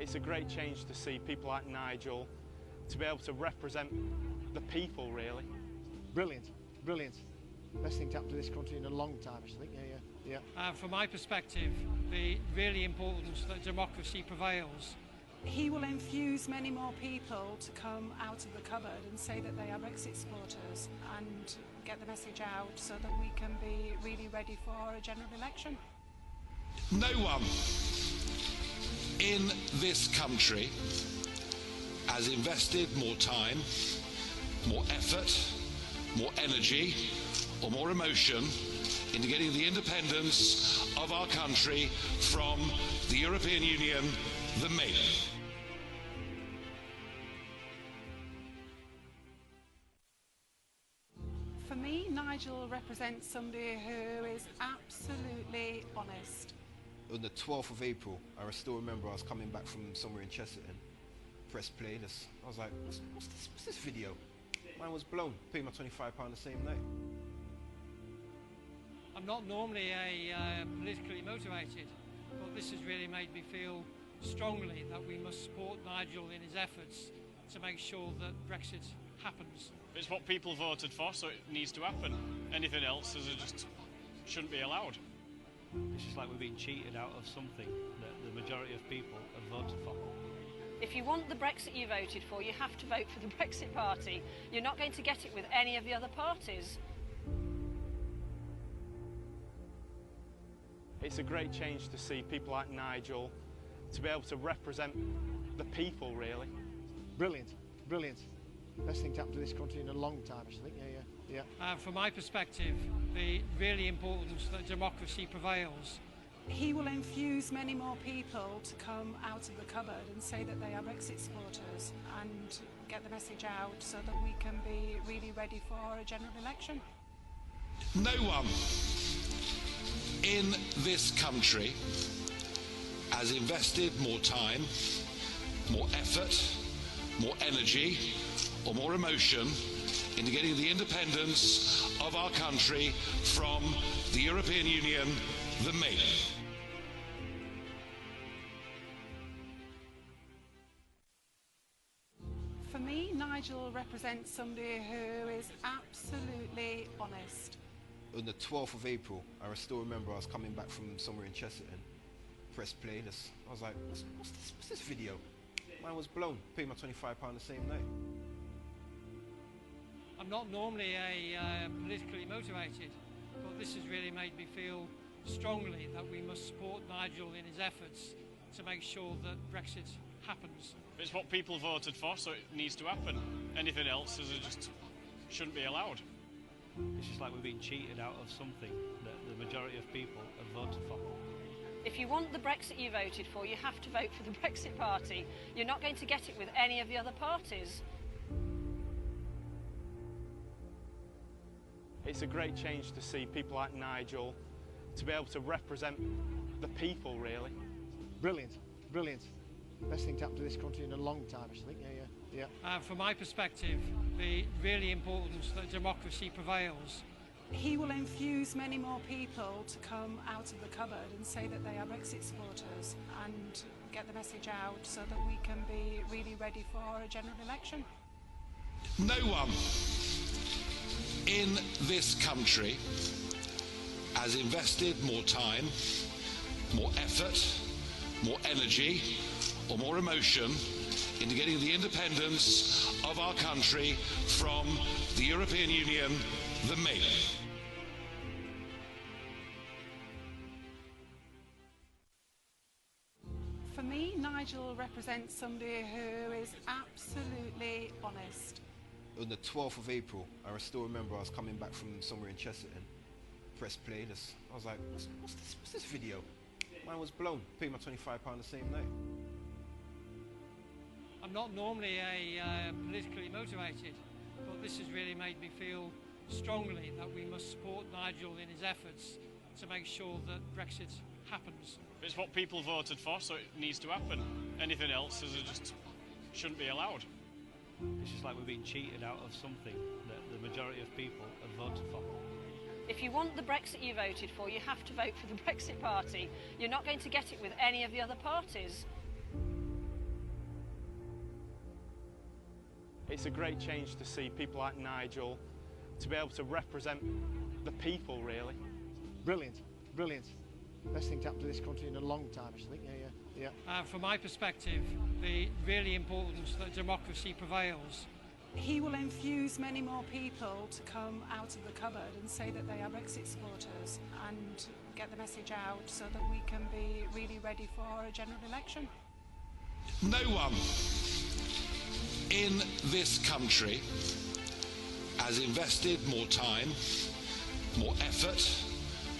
It's a great change to see people like Nigel to be able to represent the people, really. Brilliant, brilliant. Best thing to happen to this country in a long time, I think. Yeah. From my perspective, the really important that democracy prevails. He will infuse many more people to come out of the cupboard and say that they are Brexit supporters and get the message out so that we can be really ready for a general election. No one in this country has invested more time, more effort, more energy or more emotion into getting the independence of our country from the European Union than me. For me, Nigel represents somebody who is absolutely honest. On the 12th of April, I still remember I was coming back from somewhere in Chesterton, pressed play, I was like, what's this video? Mine was blown, paid my £25 the same night. I'm not normally politically motivated, but this has really made me feel strongly that we must support Nigel in his efforts to make sure that Brexit happens. It's what people voted for, so it needs to happen. Anything else just shouldn't be allowed. It's just like we're being cheated out of something that the majority of people have voted for. If you want the Brexit you voted for, you have to vote for the Brexit Party. You're not going to get it with any of the other parties. It's a great change to see people like Nigel to be able to represent the people, really. Brilliant, brilliant. Best thing to happen to this country in a long time, I think. Yeah. From my perspective, the really important that democracy prevails. He will infuse many more people to come out of the cupboard and say that they are Brexit supporters and get the message out so that we can be really ready for a general election. No one in this country has invested more time, more effort, more energy or more emotion into getting the independence of our country from the European Union than me. For me, Nigel represents somebody who is absolutely honest. On the 12th of April, I still remember I was coming back from somewhere in Chesterton, pressed play, I was like, what's this video? Mine was blown, paid my £25 the same night. I'm not normally politically motivated, but this has really made me feel strongly that we must support Nigel in his efforts to make sure that Brexit happens. It's what people voted for, so it needs to happen. Anything else just shouldn't be allowed. It's just like we're being cheated out of something that the majority of people have voted for. If you want the Brexit you voted for, you have to vote for the Brexit Party. You're not going to get it with any of the other parties. It's a great change to see people like Nigel to be able to represent the people, really. Brilliant, brilliant. Best thing to happen to this country in a long time, I think. Yeah. From my perspective, the really important that democracy prevails. He will infuse many more people to come out of the cupboard and say that they are Brexit supporters and get the message out so that we can be really ready for a general election. No one in this country has invested more time, more effort, more energy or more emotion into getting the independence of our country from the European Union than me. For me, Nigel represents somebody who is absolutely honest. On the 12th of April, I still remember I was coming back from somewhere in Chesterton, pressed play, I was like, what's this video? Mine was blown, paid my £25 the same night. I'm not normally politically motivated, but this has really made me feel strongly that we must support Nigel in his efforts to make sure that Brexit happens. It's what people voted for, so it needs to happen. Anything else just shouldn't be allowed. It's just like we're being cheated out of something that the majority of people have voted for. If you want the Brexit you voted for, you have to vote for the Brexit Party. You're not going to get it with any of the other parties. It's a great change to see people like Nigel to be able to represent the people, really. Brilliant, brilliant. Best thing to happen to this country in a long time, actually. Yeah. From my perspective, the really important that democracy prevails. He will infuse many more people to come out of the cupboard and say that they are Brexit supporters and get the message out so that we can be really ready for a general election. No one in this country has invested more time, more effort,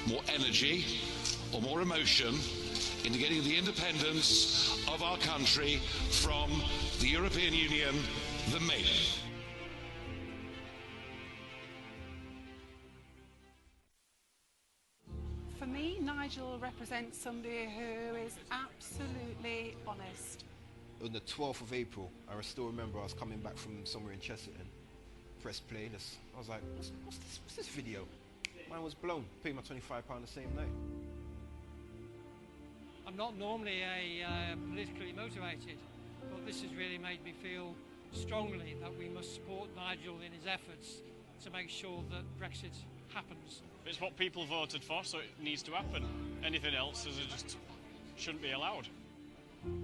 more energy, or more emotion into getting the independence of our country from the European Union than me. For me, Nigel represents somebody who is absolutely honest. On the 12th of April, I still remember I was coming back from somewhere in Chesterton, pressed play, I was like, what's this video? Mine was blown, paid my £25 the same night. I'm not normally politically motivated, but this has really made me feel strongly that we must support Nigel in his efforts to make sure that Brexit happens. It's what people voted for, so it needs to happen. Anything else just shouldn't be allowed.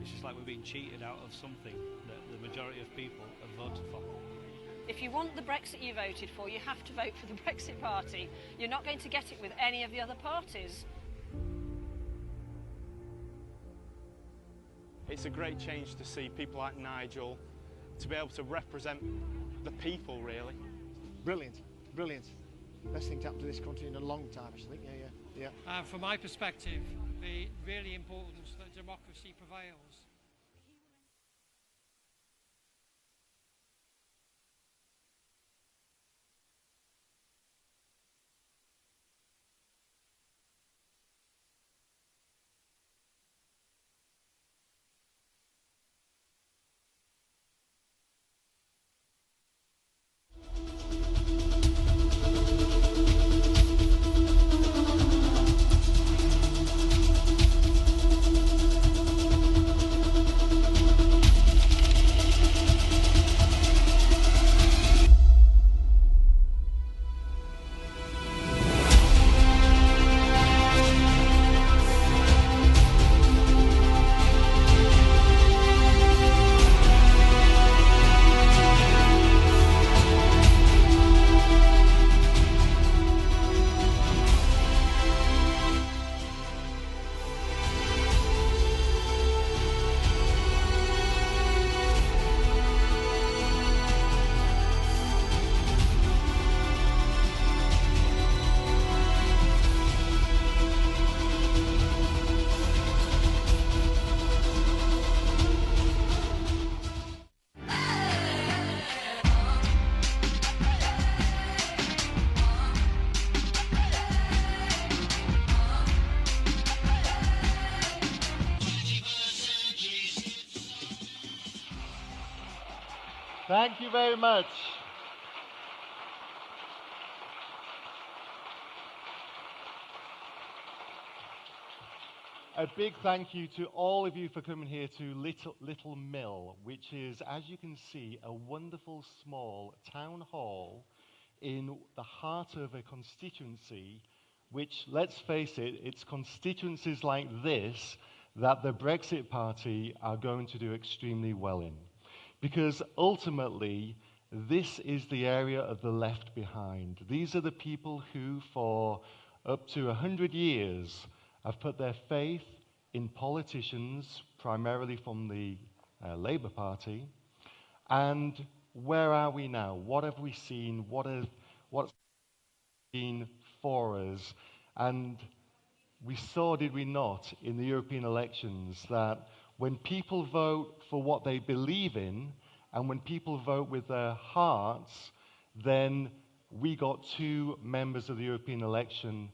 It's just like we're being cheated out of something that the majority of people have voted for. If you want the Brexit you voted for, you have to vote for the Brexit Party. You're not going to get it with any of the other parties. It's a great change to see people like Nigel to be able to represent the people, really. Brilliant, brilliant. Best thing to happen to this country in a long time, actually. Yeah. From my perspective, the really important that democracy prevails. Thank you very much. A big thank you to all of you for coming here to Little Mill, which is, as you can see, a wonderful small town hall in the heart of a constituency which, let's face it, it's constituencies like this that the Brexit Party are going to do extremely well in. Because ultimately, this is the area of the left behind. These are the people who, for up to 100 years, have put their faith in politicians, primarily from the Labour Party. And where are we now? What have we seen? What's been for us? And we saw, did we not, in the European elections, that when people vote for what they believe in, and when people vote with their hearts, then we got 2 members of the European election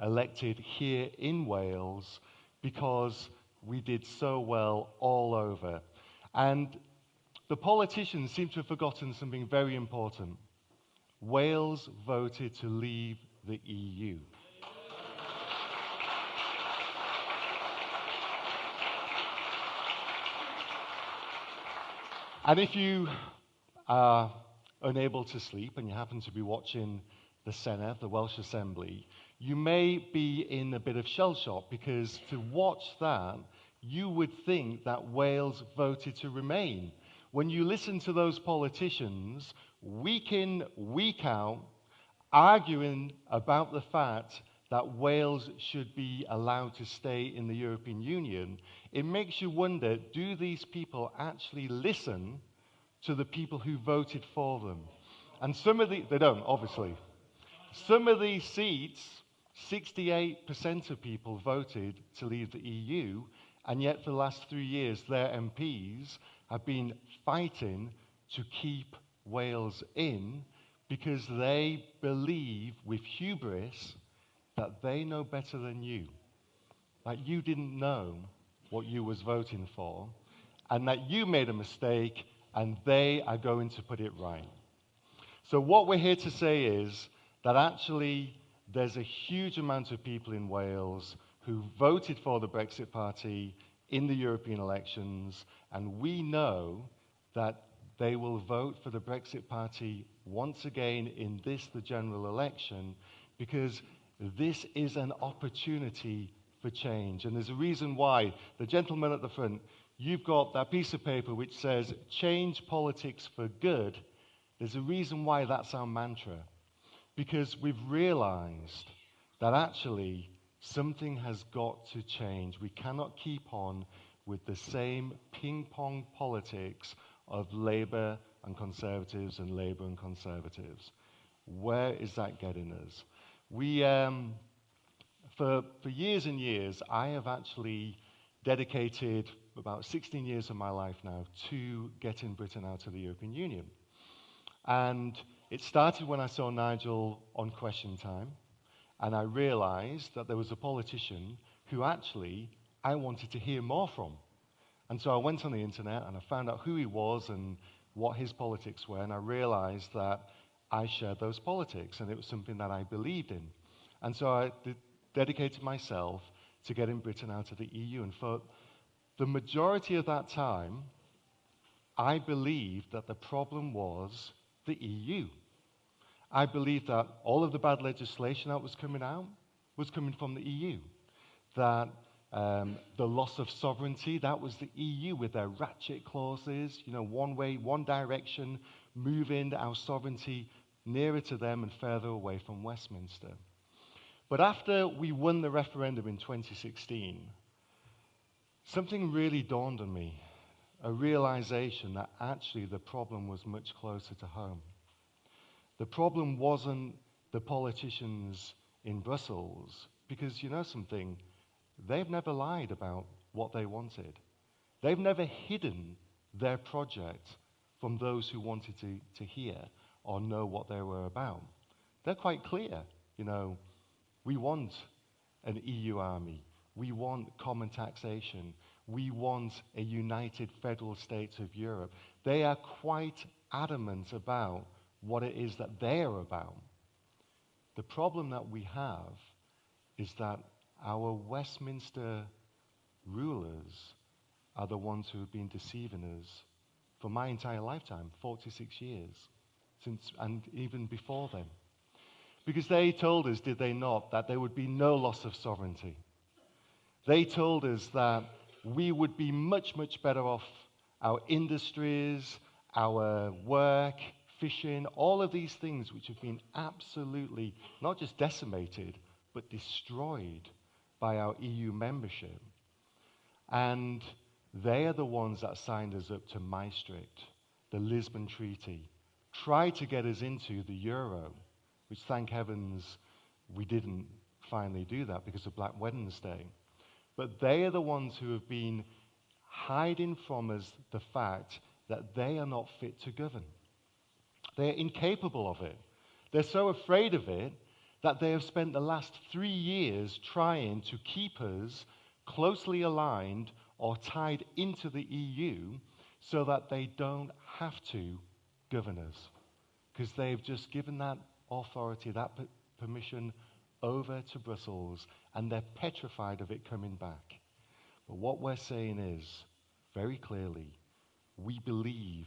elected here in Wales because we did so well all over. And the politicians seem to have forgotten something very important. Wales voted to leave the EU. And if you are unable to sleep and you happen to be watching the Senedd, the Welsh Assembly, you may be in a bit of shell shock, because to watch that, you would think that Wales voted to remain. When you listen to those politicians, week in, week out, arguing about the fact that Wales should be allowed to stay in the European Union, it makes you wonder, do these people actually listen to the people who voted for them? And they don't, obviously. Some of these seats, 68% of people voted to leave the EU, and yet for the last 3 years, their MPs have been fighting to keep Wales in, because they believe with hubris that they know better than you. That you didn't know what you was voting for, and that you made a mistake, and they are going to put it right. So what we're here to say is that actually there's a huge amount of people in Wales who voted for the Brexit Party in the European elections, and we know that they will vote for the Brexit Party once again in the general election, because this is an opportunity for change. And there's a reason why. The gentleman at the front, you've got that piece of paper which says, change politics for good. There's a reason why that's our mantra. Because we've realized that actually something has got to change. We cannot keep on with the same ping-pong politics of Labour and Conservatives and Labour and Conservatives. Where is that getting us? We, for years and years, I have actually dedicated about 16 years of my life now to getting Britain out of the European Union. And it started when I saw Nigel on Question Time, and I realized that there was a politician who actually I wanted to hear more from. And so I went on the internet and I found out who he was and what his politics were, and I realized that I shared those politics, and it was something that I believed in. And so I dedicated myself to getting Britain out of the EU. And for the majority of that time, I believed that the problem was the EU. I believed that all of the bad legislation that was coming out was coming from the EU. That the loss of sovereignty, that was the EU with their ratchet clauses, one way, one direction, moving our sovereignty nearer to them and further away from Westminster. But after we won the referendum in 2016, something really dawned on me, a realization that actually the problem was much closer to home. The problem wasn't the politicians in Brussels, because you know something, they've never lied about what they wanted. They've never hidden their project from those who wanted to hear or know what they were about. They're quite clear, we want an EU army, we want common taxation, we want a united federal states of Europe. They are quite adamant about what it is that they are about. The problem that we have is that our Westminster rulers are the ones who have been deceiving us for my entire lifetime, 46 years, and even before then. Because they told us, did they not, that there would be no loss of sovereignty. They told us that we would be much, much better off. Our industries, our work, fishing, all of these things which have been absolutely not just decimated, but destroyed by our EU membership. And they are the ones that signed us up to Maastricht, the Lisbon Treaty, tried to get us into the euro, which thank heavens we didn't finally do that because of Black Wednesday. But they are the ones who have been hiding from us the fact that they are not fit to govern. They are incapable of it. They're so afraid of it that they have spent the last 3 years trying to keep us closely aligned or tied into the EU so that they don't have to govern us. Because they've just given that authority, that permission over to Brussels, and they're petrified of it coming back. But what we're saying is, very clearly, we believe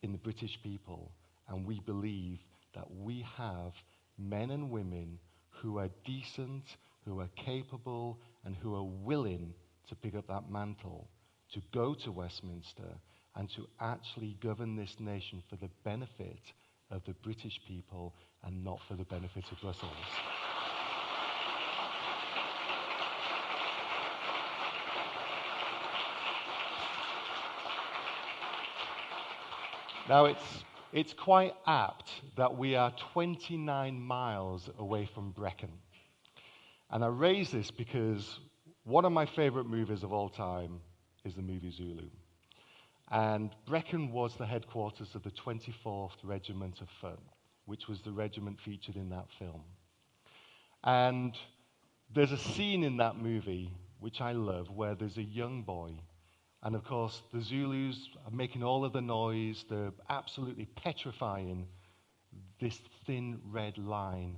in the British people, and we believe that we have men and women who are decent, who are capable, and who are willing to pick up that mantle, to go to Westminster and to actually govern this nation for the benefit of the British people and not for the benefit of Brussels. Now, it's quite apt that we are 29 miles away from Brecon. And I raise this because one of my favorite movies of all time is the movie Zulu. And Brecon was the headquarters of the 24th Regiment of Foot, which was the regiment featured in that film. And there's a scene in that movie, which I love, where there's a young boy. And of course, the Zulus are making all of the noise. They're absolutely petrifying this thin red line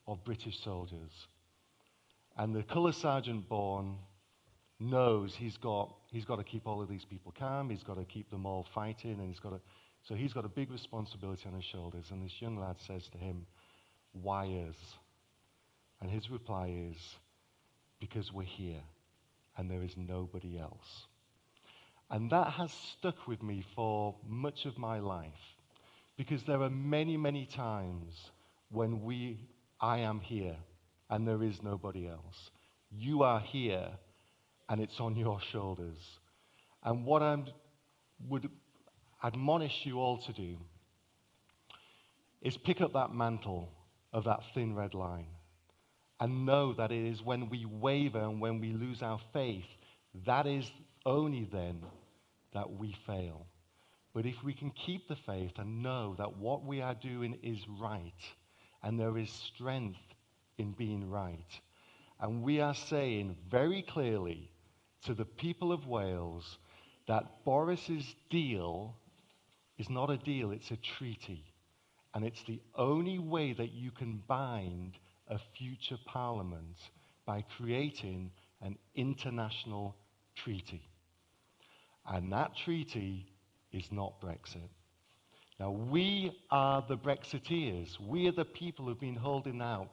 of British soldiers. And the colour sergeant born knows he's got to keep all of these people calm. He's got to keep them all fighting, and so he's got a big responsibility on his shoulders. And this young lad says to him, "Why us?" And his reply is, "Because we're here, and there is nobody else." And that has stuck with me for much of my life, because there are many, many times when I am here and there is nobody else. You are here and it's on your shoulders. And what I would admonish you all to do is pick up that mantle of that thin red line and know that it is when we waver and when we lose our faith, that is only then that we fail. But if we can keep the faith and know that what we are doing is right, and there is strength in being right, and we are saying very clearly to the people of Wales that Boris's deal is not a deal, it's a treaty. And it's the only way that you can bind a future parliament, by creating an international treaty. And that treaty is not Brexit. Now, we are the Brexiteers. We are the people who've been holding out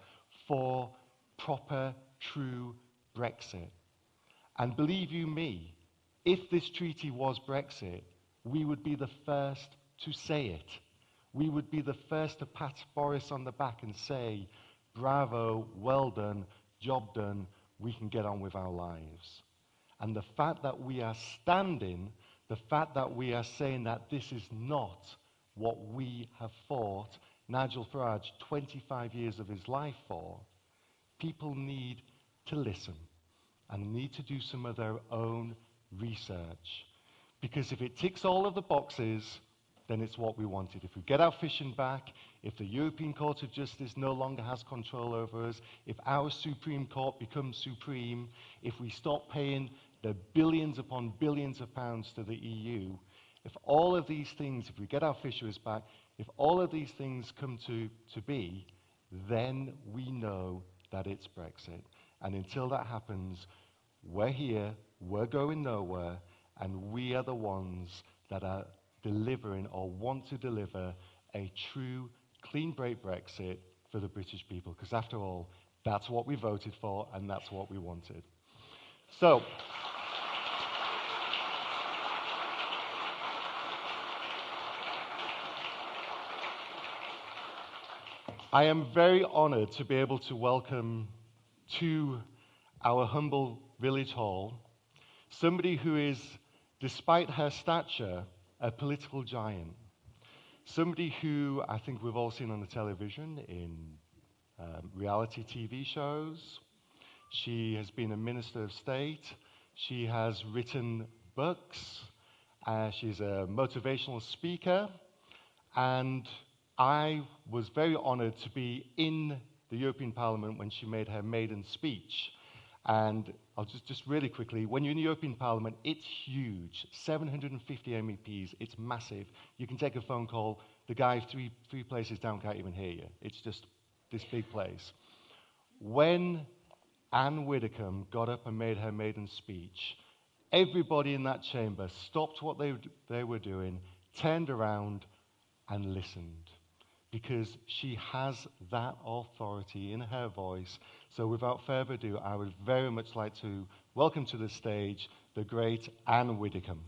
for proper, true Brexit. And believe you me, if this treaty was Brexit, we would be the first to say it. We would be the first to pat Boris on the back and say, "Bravo, well done, job done, we can get on with our lives." And the fact that we are standing, the fact that we are saying that this is not what we have fought, Nigel Farage, 25 years of his life for, people need to listen and need to do some of their own research. Because if it ticks all of the boxes, then it's what we wanted. If we get our fishing back, if the European Court of Justice no longer has control over us, if our Supreme Court becomes supreme, if we stop paying the billions upon billions of pounds to the EU, if all of these things, if we get our fisheries back, if all of these things come to be, then we know that it's Brexit. And until that happens, we're here, we're going nowhere, and we are the ones that are delivering or want to deliver a true, clean break Brexit for the British people. Because after all, that's what we voted for and that's what we wanted. So, I am very honoured to be able to welcome to our humble village hall somebody who is, despite her stature, a political giant. Somebody who I think we've all seen on the television in reality TV shows. She has been a Minister of State. She has written books. She's a motivational speaker. And I was very honoured to be in the European Parliament when she made her maiden speech. And I'll just really quickly, when you're in the European Parliament, it's huge. 750 MEPs, it's massive. You can take a phone call, the guy three places down can't even hear you. It's just this big place. When Anne Widdecombe got up and made her maiden speech, everybody in that chamber stopped what they were doing, turned around and listened, because she has that authority in her voice. So without further ado, I would very much like to welcome to the stage the great Anne Widdecombe.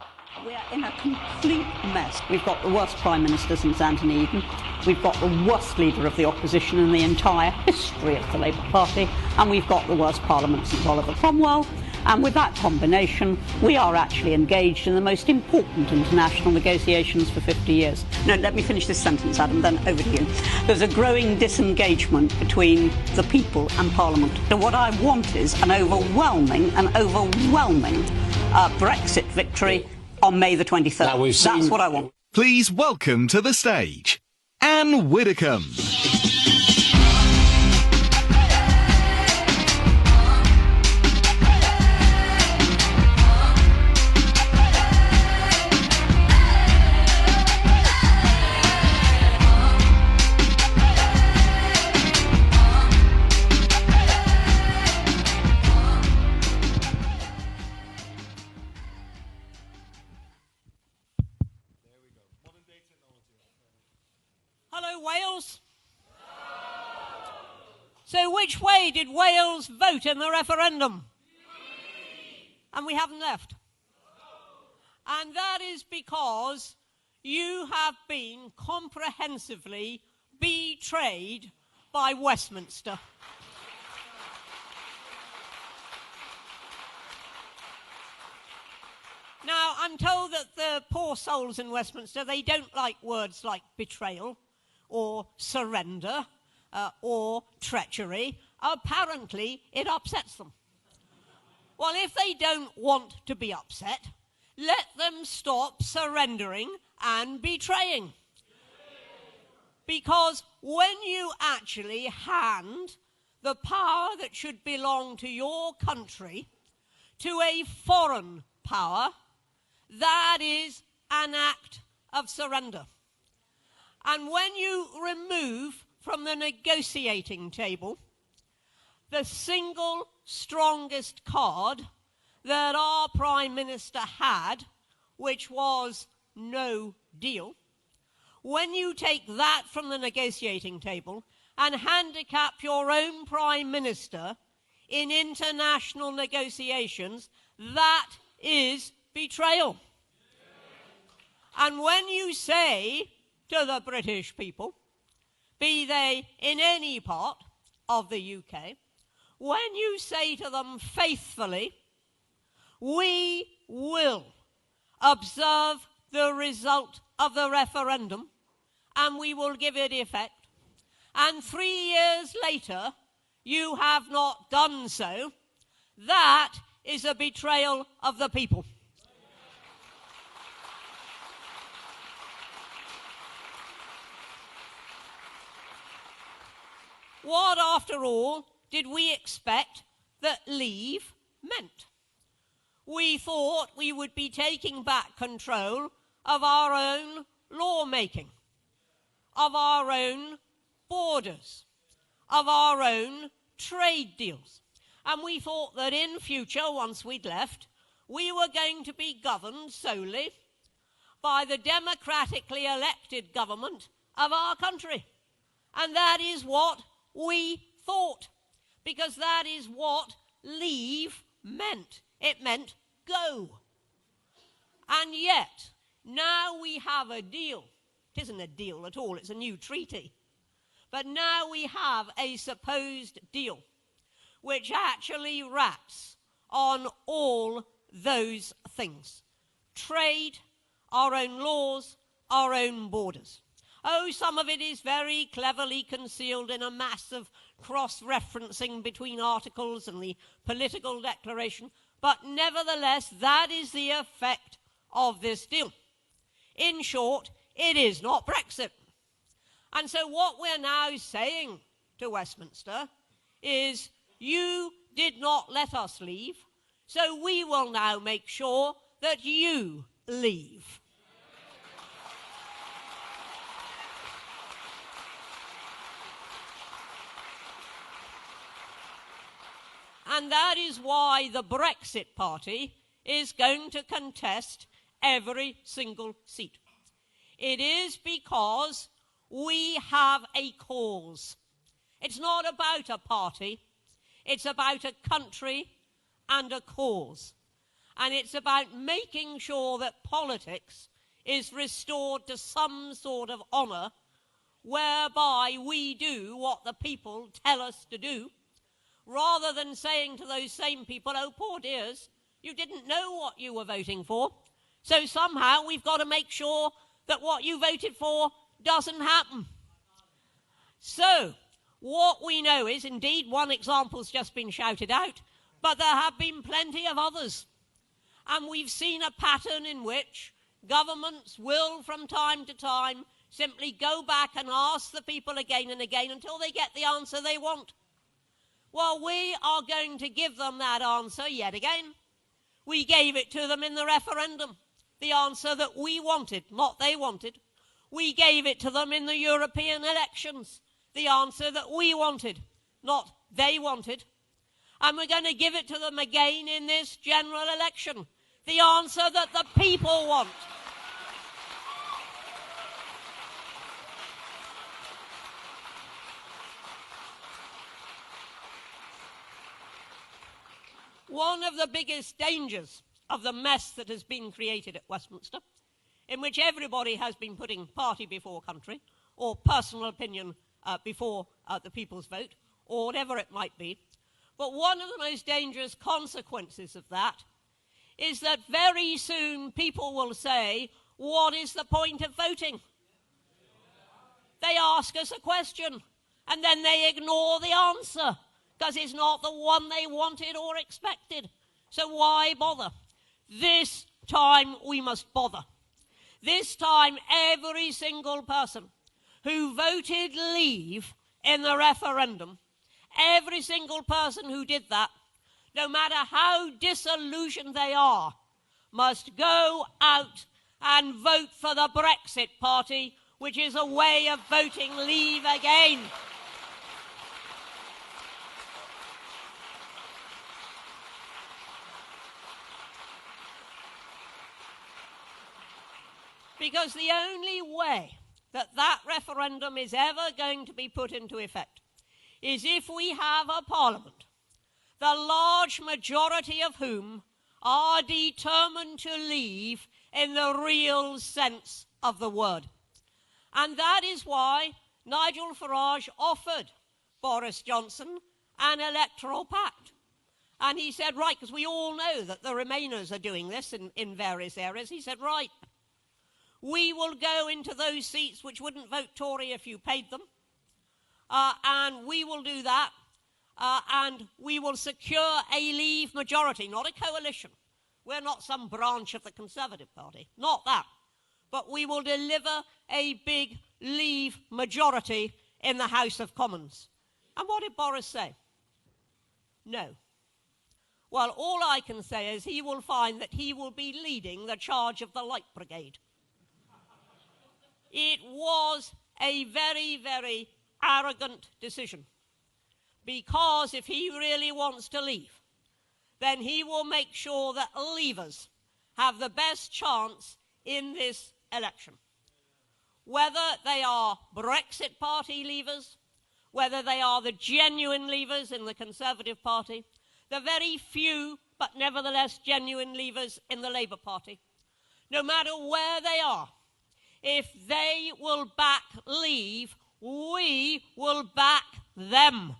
We are in a complete mess. We've got the worst Prime Minister since Anthony Eden. We've got the worst leader of the opposition in the entire history of the Labour Party. And we've got the worst Parliament since Oliver Cromwell. And with that combination, we are actually engaged in the most important international negotiations for 50 years. No, let me finish this sentence, Adam, then over to you. There's a growing disengagement between the people and Parliament. So what I want is an overwhelming Brexit victory on May the 23rd. Now That's what I want. Please welcome to the stage, Anne Widdecombe. Hello, Wales. So which way did Wales vote in the referendum? And we haven't left. And that is because you have been comprehensively betrayed by Westminster. Now, I'm told that the poor souls in Westminster, they don't like words like betrayal or surrender or treachery. Apparently, it upsets them. Well, if they don't want to be upset, let them stop surrendering and betraying. Because when you actually hand the power that should belong to your country to a foreign power, that is an act of surrender. And when you remove from the negotiating table the single strongest card that our Prime Minister had, which was no deal, when you take that from the negotiating table and handicap your own Prime Minister in international negotiations, that is betrayal. And when you say to the British people, be they in any part of the UK, when you say to them faithfully, we will observe the result of the referendum and we will give it effect, and 3 years later you have not done so, that is a betrayal of the people. What, after all, did we expect that leave meant? We thought we would be taking back control of our own lawmaking, of our own borders, of our own trade deals. And we thought that in future, once we'd left, we were going to be governed solely by the democratically elected government of our country. And that is what we thought, because that is what leave meant. It meant go. And yet, now we have a deal. It isn't a deal at all, it's a new treaty. But now we have a supposed deal, which actually wraps on all those things. Trade, our own laws, our own borders. Oh, some of it is very cleverly concealed in a mass of cross-referencing between articles and the political declaration, but nevertheless, that is the effect of this deal. In short, it is not Brexit. And so what we're now saying to Westminster is, you did not let us leave, so we will now make sure that you leave. And that is why the Brexit Party is going to contest every single seat. It is because we have a cause. It's not about a party. It's about a country and a cause. And it's about making sure that politics is restored to some sort of honour, whereby we do what the people tell us to do, rather than saying to those same people, oh, poor dears, you didn't know what you were voting for, so somehow we've got to make sure that what you voted for doesn't happen. So, what we know is, indeed, one example's just been shouted out, but there have been plenty of others. And we've seen a pattern in which governments will, from time to time, simply go back and ask the people again and again until they get the answer they want. Well, we are going to give them that answer yet again. We gave it to them in the referendum, the answer that we wanted, not they wanted. We gave it to them in the European elections, the answer that we wanted, not they wanted. And we're going to give it to them again in this general election, the answer that the people want. One of the biggest dangers of the mess that has been created at Westminster, in which everybody has been putting party before country, or personal opinion before the people's vote, or whatever it might be, but one of the most dangerous consequences of that is that very soon people will say, what is the point of voting? They ask us a question, and then they ignore the answer, because it's not the one they wanted or expected. So why bother? This time we must bother. This time every single person who voted leave in the referendum, every single person who did that, no matter how disillusioned they are, must go out and vote for the Brexit Party, which is a way of voting leave again. Because the only way that that referendum is ever going to be put into effect is if we have a parliament, the large majority of whom are determined to leave in the real sense of the word. And that is why Nigel Farage offered Boris Johnson an electoral pact. And he said, right, because we all know that the Remainers are doing this in various areas, he said, right, we will go into those seats which wouldn't vote Tory if you paid them, and we will do that, and we will secure a Leave majority, not a coalition. We're not some branch of the Conservative Party, not that. But we will deliver a big Leave majority in the House of Commons. And what did Boris say? No. Well, all I can say is he will find that he will be leading the charge of the Light Brigade. It was a very, very arrogant decision, because if he really wants to leave, then he will make sure that leavers have the best chance in this election. Whether they are Brexit Party leavers, whether they are the genuine leavers in the Conservative Party, the very few but nevertheless genuine leavers in the Labour Party, no matter where they are, if they will back Leave, we will back them.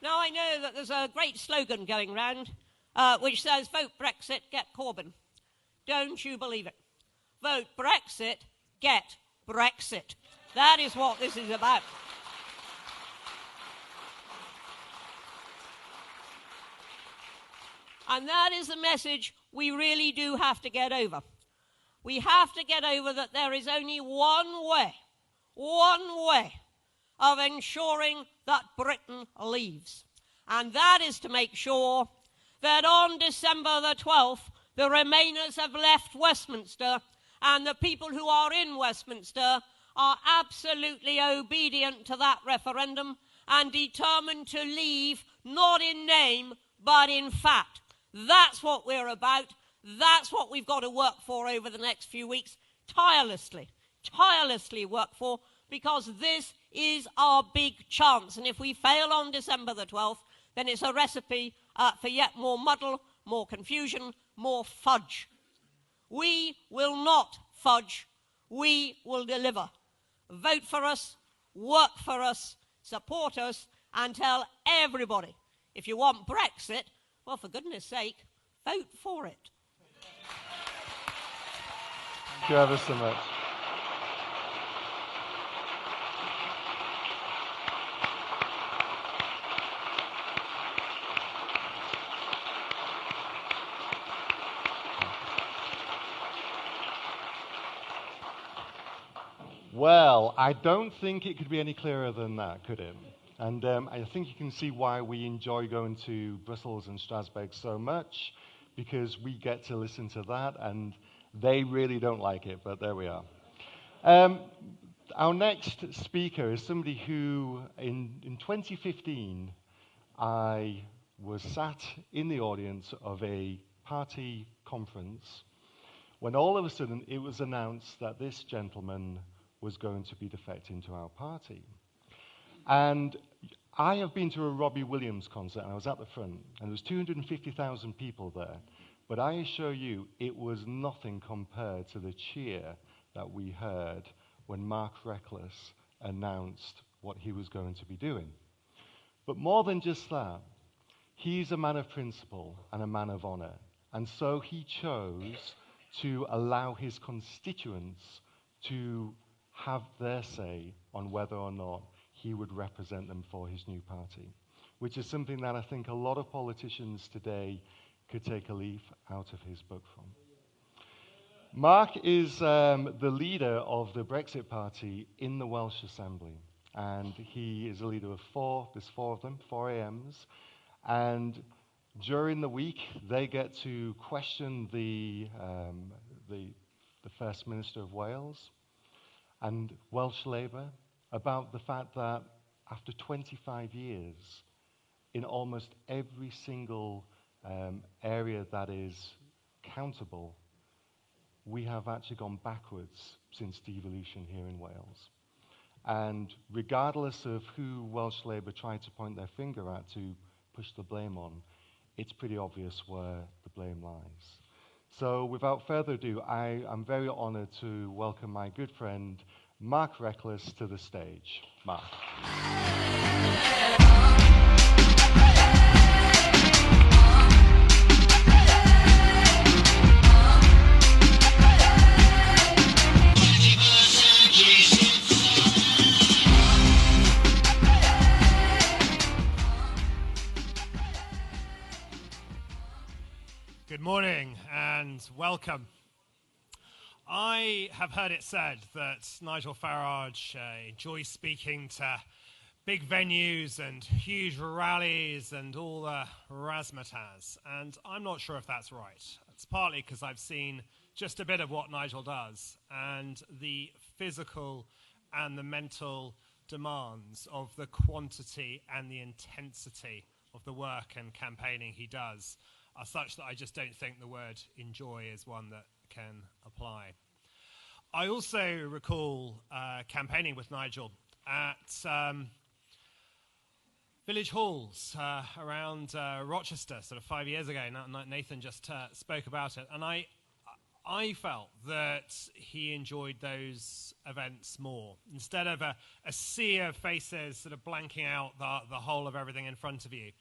Now, I know that there's a great slogan going round which says, vote Brexit, get Corbyn. Don't you believe it? Vote Brexit, get Brexit. That is what this is about. And that is the message we really do have to get over. We have to get over that there is only one way of ensuring that Britain leaves. And that is to make sure that on December the 12th, the Remainers have left Westminster, and the people who are in Westminster are absolutely obedient to that referendum and determined to leave, not in name, but in fact. That's what we're about. That's what we've got to work for over the next few weeks, tirelessly work for, because this is our big chance. And if we fail on December the 12th, then it's a recipe for yet more muddle, more confusion, more fudge. We will not fudge. We will deliver. Vote for us, work for us, support us, and tell everybody, if you want Brexit, well, for goodness sake, vote for it. Thank you ever so much. Well, I don't think it could be any clearer than that, could it? And I think you can see why we enjoy going to Brussels and Strasbourg so much, because we get to listen to that, and they really don't like it, but there we are. Our next speaker is somebody who, in 2015, I was sat in the audience of a party conference when all of a sudden it was announced that this gentleman was going to be defecting to our party. And I have been to a Robbie Williams concert, and I was at the front, and there was 250,000 people there. But I assure you, it was nothing compared to the cheer that we heard when Mark Reckless announced what he was going to be doing. But more than just that, he's a man of principle and a man of honor. And so he chose to allow his constituents to have their say on whether or not he would represent them for his new party, which is something that I think a lot of politicians today could take a leaf out of his book from. Mark is the leader of the Brexit Party in the Welsh Assembly, and he is a leader of there's four of them, 4 AMs, and during the week they get to question the First Minister of Wales and Welsh Labour about the fact that after 25 years, in almost every single area that is countable, we have actually gone backwards since devolution here in Wales. And regardless of who Welsh Labour tried to point their finger at to push the blame on, it's pretty obvious where the blame lies. So without further ado, I am very honoured to welcome my good friend Mark Reckless to the stage. Mark. Good morning and welcome. I have heard it said that Nigel Farage enjoys speaking to big venues and huge rallies and all the razzmatazz, and I'm not sure if that's right. It's partly because I've seen just a bit of what Nigel does, and the physical and the mental demands of the quantity and the intensity of the work and campaigning he does are such that I just don't think the word enjoy is one that can apply. I also recall campaigning with Nigel at village halls around Rochester, sort of 5 years ago. Nathan just spoke about it, and I felt that he enjoyed those events more. Instead of a sea of faces sort of blanking out the whole of everything in front of you,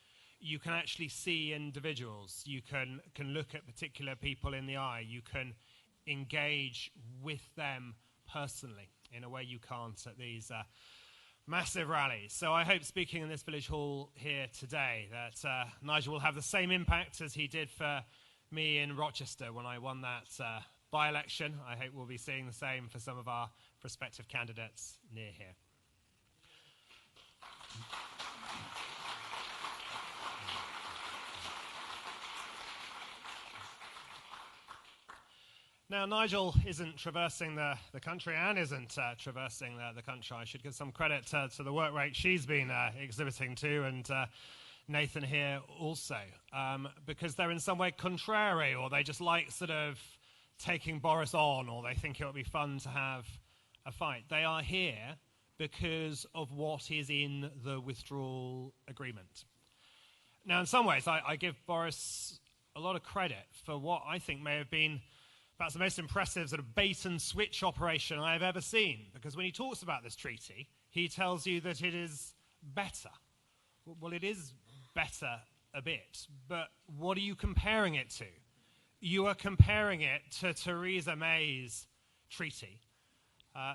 you can actually see individuals. You can look at particular people in the eye. You can engage with them personally in a way you can't at these massive rallies. So I hope speaking in this village hall here today that Nigel will have the same impact as he did for me in Rochester when I won that by-election. I hope we'll be seeing the same for some of our prospective candidates near here. Now, Nigel isn't traversing the country. Anne isn't traversing the country. I should give some credit to the work rate she's been exhibiting too, and Nathan here also, because they're in some way contrary, or they just like sort of taking Boris on, or they think it would be fun to have a fight. They are here because of what is in the withdrawal agreement. Now, in some ways, I give Boris a lot of credit for what I think may have been perhaps the most impressive sort of bait and switch operation I have ever seen, because when he talks about this treaty, he tells you that it is better. Well, it is better a bit, but what are you comparing it to? You are comparing it to Theresa May's treaty,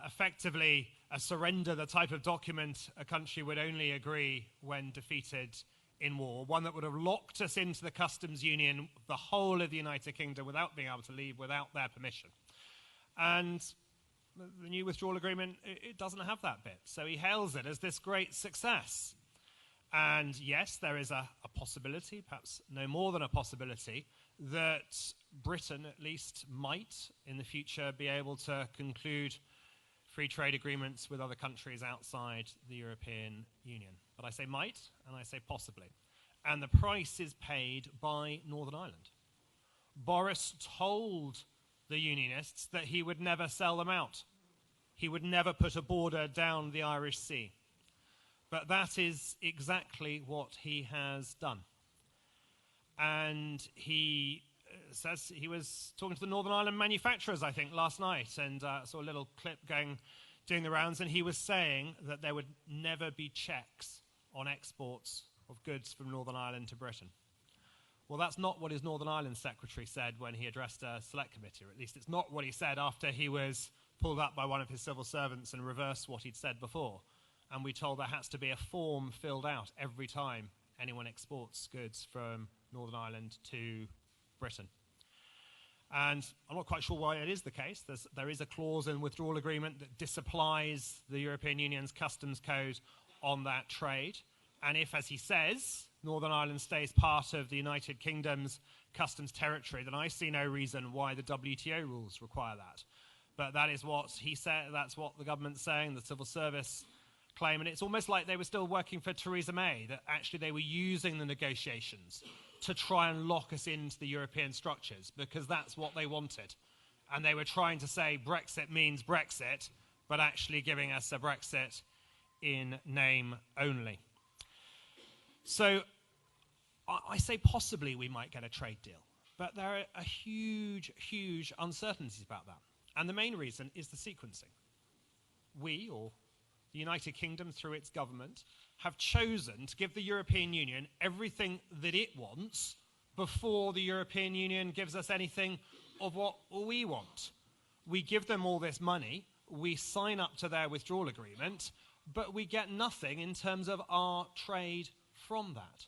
effectively a surrender, the type of document a country would only agree when defeated in war, one that would have locked us into the customs union, the whole of the United Kingdom, without being able to leave, without their permission. And the new withdrawal agreement, it doesn't have that bit. So he hails it as this great success. And yes, there is a possibility, perhaps no more than a possibility, that Britain at least might in the future be able to conclude free trade agreements with other countries outside the European Union. But I say might, and I say possibly. And the price is paid by Northern Ireland. Boris told the Unionists that he would never sell them out. He would never put a border down the Irish Sea. But that is exactly what he has done. And he says he was talking to the Northern Ireland manufacturers, I think, last night, and saw a little clip doing the rounds, and he was saying that there would never be checks on exports of goods from Northern Ireland to Britain. Well, that's not what his Northern Ireland secretary said when he addressed a select committee, or at least it's not what he said after he was pulled up by one of his civil servants and reversed what he'd said before. And we told there has to be a form filled out every time anyone exports goods from Northern Ireland to Britain. And I'm not quite sure why it is the case. There is a clause in the withdrawal agreement that disapplies the European Union's customs code on that trade. And if, as he says, Northern Ireland stays part of the United Kingdom's customs territory, then I see no reason why the WTO rules require that. But that is what he said, that's what the government's saying, the civil service claim. And it's almost like they were still working for Theresa May, that actually they were using the negotiations to try and lock us into the European structures, because that's what they wanted. And they were trying to say Brexit means Brexit, but actually giving us a Brexit in name only. So I say possibly we might get a trade deal, but there are huge uncertainties about that. And the main reason is the sequencing. We, or the United Kingdom through its government, have chosen to give the European Union everything that it wants before the European Union gives us anything of what we want. We give them all this money, we sign up to their withdrawal agreement, but we get nothing in terms of our trade from that.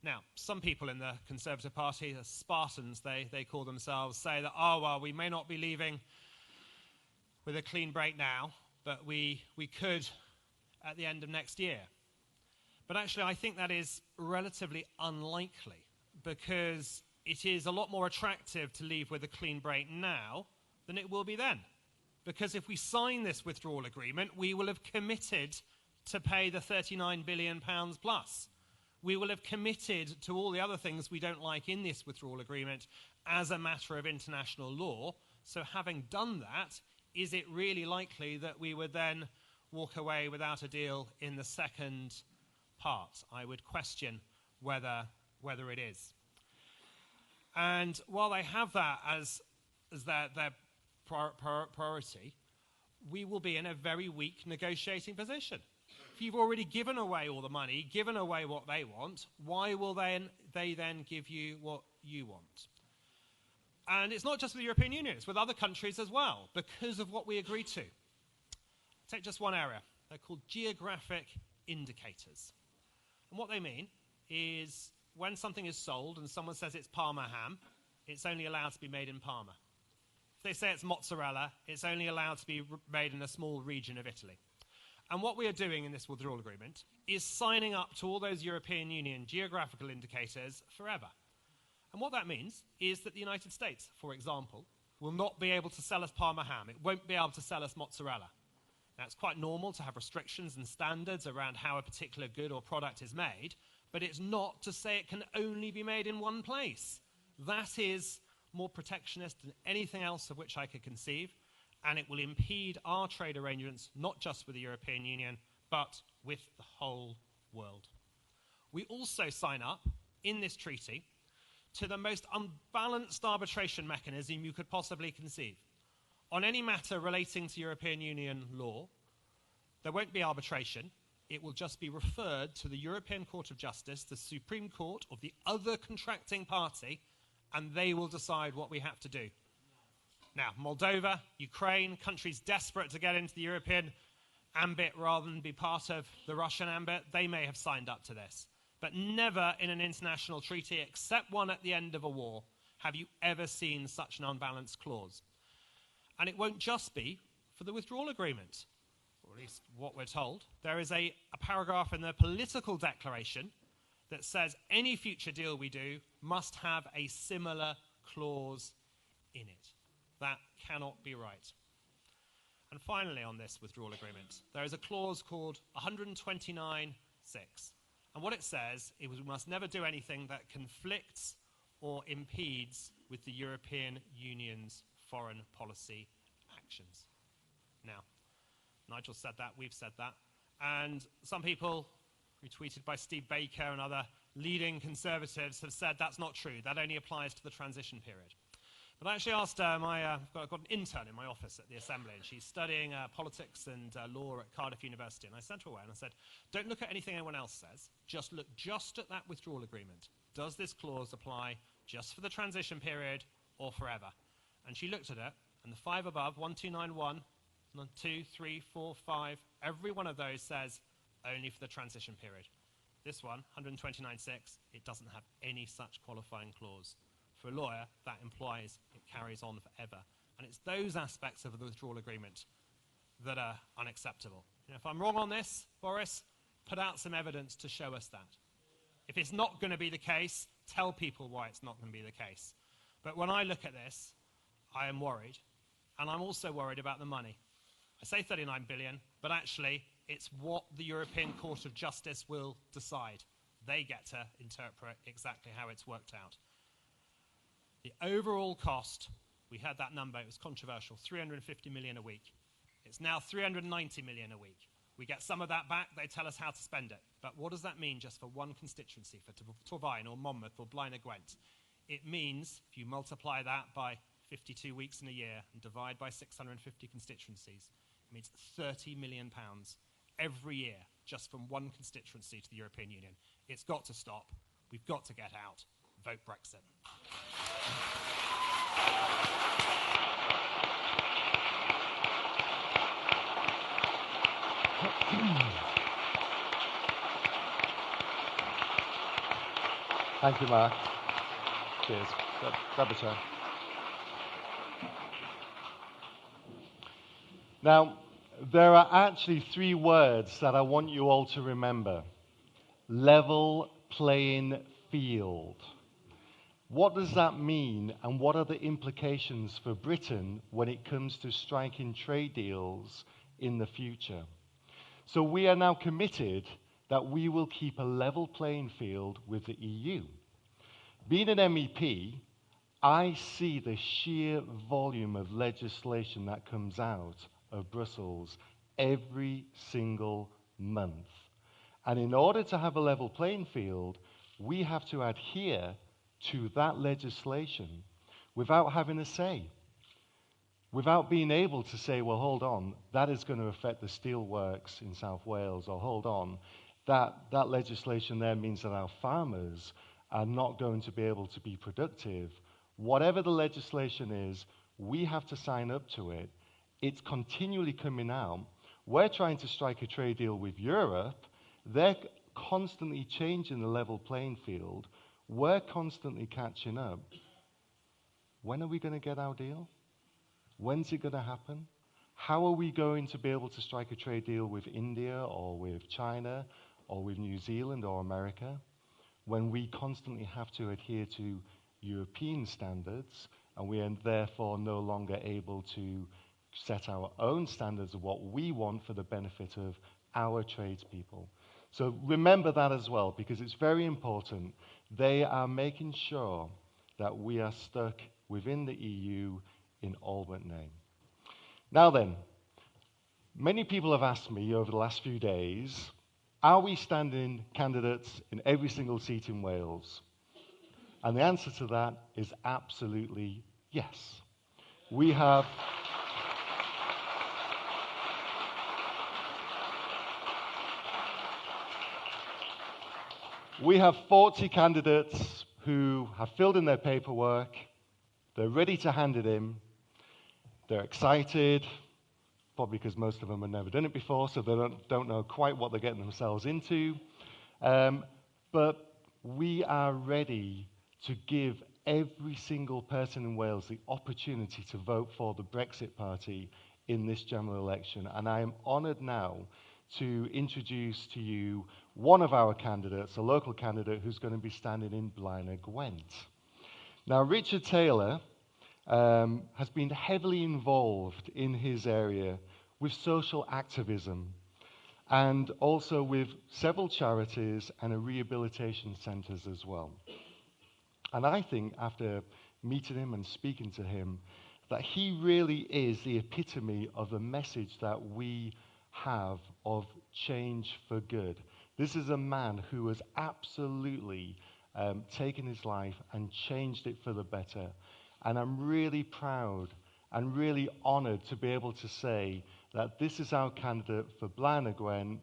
Now, some people in the Conservative Party, the Spartans they call themselves, say that, oh, well, we may not be leaving with a clean break now, but we could at the end of next year. But actually, I think that is relatively unlikely, because it is a lot more attractive to leave with a clean break now than it will be then. Because if we sign this withdrawal agreement, we will have committed to pay the £39 billion plus. We will have committed to all the other things we don't like in this withdrawal agreement as a matter of international law. So having done that, is it really likely that we would then walk away without a deal in the second part? I would question whether it is. And while they have that as their priority, we will be in a very weak negotiating position. If you've already given away all the money, given away what they want, why will they then give you what you want? And it's not just with the European Union, it's with other countries as well, because of what we agreed to. Take just one area. They're called geographic indicators. And what they mean is when something is sold and someone says it's Parma ham, it's only allowed to be made in Parma. If they say it's mozzarella, it's only allowed to be made in a small region of Italy. And what we are doing in this withdrawal agreement is signing up to all those European Union geographical indicators forever. And what that means is that the United States, for example, will not be able to sell us Parma ham. It won't be able to sell us mozzarella. Now, it's quite normal to have restrictions and standards around how a particular good or product is made, but it's not to say it can only be made in one place. That is more protectionist than anything else of which I could conceive, and it will impede our trade arrangements, not just with the European Union, but with the whole world. We also sign up, in this treaty, to the most unbalanced arbitration mechanism you could possibly conceive. On any matter relating to European Union law, there won't be arbitration. It will just be referred to the European Court of Justice, the Supreme Court of the other contracting party, and they will decide what we have to do. Now, Moldova, Ukraine, countries desperate to get into the European ambit rather than be part of the Russian ambit, they may have signed up to this. But never in an international treaty, except one at the end of a war, have you ever seen such an unbalanced clause. And it won't just be for the withdrawal agreement, or at least what we're told. There is a paragraph in the political declaration that says any future deal we do must have a similar clause in it. That cannot be right. And finally, on this withdrawal agreement, there is a clause called 129.6. And what it says is we must never do anything that conflicts or impedes with the European Union's foreign policy actions. Now, Nigel said that, we've said that, and some people, retweeted by Steve Baker and other leading conservatives, have said that's not true. That only applies to the transition period. But I actually asked I've got an intern in my office at the Assembly, and she's studying politics and law at Cardiff University, and I sent her away and I said, don't look at anything anyone else says, just look just at that withdrawal agreement. Does this clause apply just for the transition period or forever? And she looked at it, and the five above, 1291, 2, 3, 4, 5, every one of those says only for the transition period. This one, 129.6, it doesn't have any such qualifying clause. For a lawyer, that implies it carries on forever. And it's those aspects of the withdrawal agreement that are unacceptable. You know, if I'm wrong on this, Boris, put out some evidence to show us that. If it's not going to be the case, tell people why it's not going to be the case. But when I look at this, I am worried. And I'm also worried about the money. I say 39 billion, but actually it's what the European Court of Justice will decide. They get to interpret exactly how it's worked out. The overall cost, we had that number, it was controversial, 350 million a week. It's now 390 million a week. We get some of that back, they tell us how to spend it. But what does that mean just for one constituency, for Torfaen or Monmouth or Blaenau Gwent? It means, if you multiply that by 52 weeks in a year and divide by 650 constituencies, it means £30 million every year just from one constituency to the European Union. It's got to stop. We've got to get out. Vote Brexit. Thank you, Mark. Cheers. Grab a chair. Now, there are actually three words that I want you all to remember. Level playing field. What does that mean, and what are the implications for Britain when it comes to striking trade deals in the future? So we are now committed that we will keep a level playing field with the EU. Being an MEP, I see the sheer volume of legislation that comes out of Brussels every single month. And in order to have a level playing field, we have to adhere to that legislation without having a say, without being able to say, well, hold on, that is going to affect the steelworks in South Wales, or hold on, that legislation there means that our farmers are not going to be able to be productive. Whatever the legislation is, we have to sign up to it. It's continually coming out. We're trying to strike a trade deal with Europe. They're constantly changing the level playing field. We're constantly catching up. When are we going to get our deal? When's it going to happen? How are we going to be able to strike a trade deal with India or with China or with New Zealand or America when we constantly have to adhere to European standards and we are therefore no longer able to set our own standards of what we want for the benefit of our tradespeople. So remember that as well, because it's very important. They are making sure that we are stuck within the EU in all but name. Now then, many people have asked me over the last few days, are we standing candidates in every single seat in Wales? And the answer to that is absolutely yes. We have We have 40 candidates who have filled in their paperwork. They're ready to hand it in. They're excited, probably because most of them have never done it before, so they don't know quite what they're getting themselves into. But we are ready to give every single person in Wales the opportunity to vote for the Brexit Party in this general election. And I am honoured now to introduce to you one of our candidates, a local candidate who's going to be standing in Blaenau Gwent. Now, Richard Taylor has been heavily involved in his area with social activism and also with several charities and a rehabilitation centres as well. And I think after meeting him and speaking to him, that he really is the epitome of the message that we have of change for good. This is a man who has absolutely taken his life and changed it for the better. And I'm really proud and really honoured to be able to say that this is our candidate for Blaenau Gwent.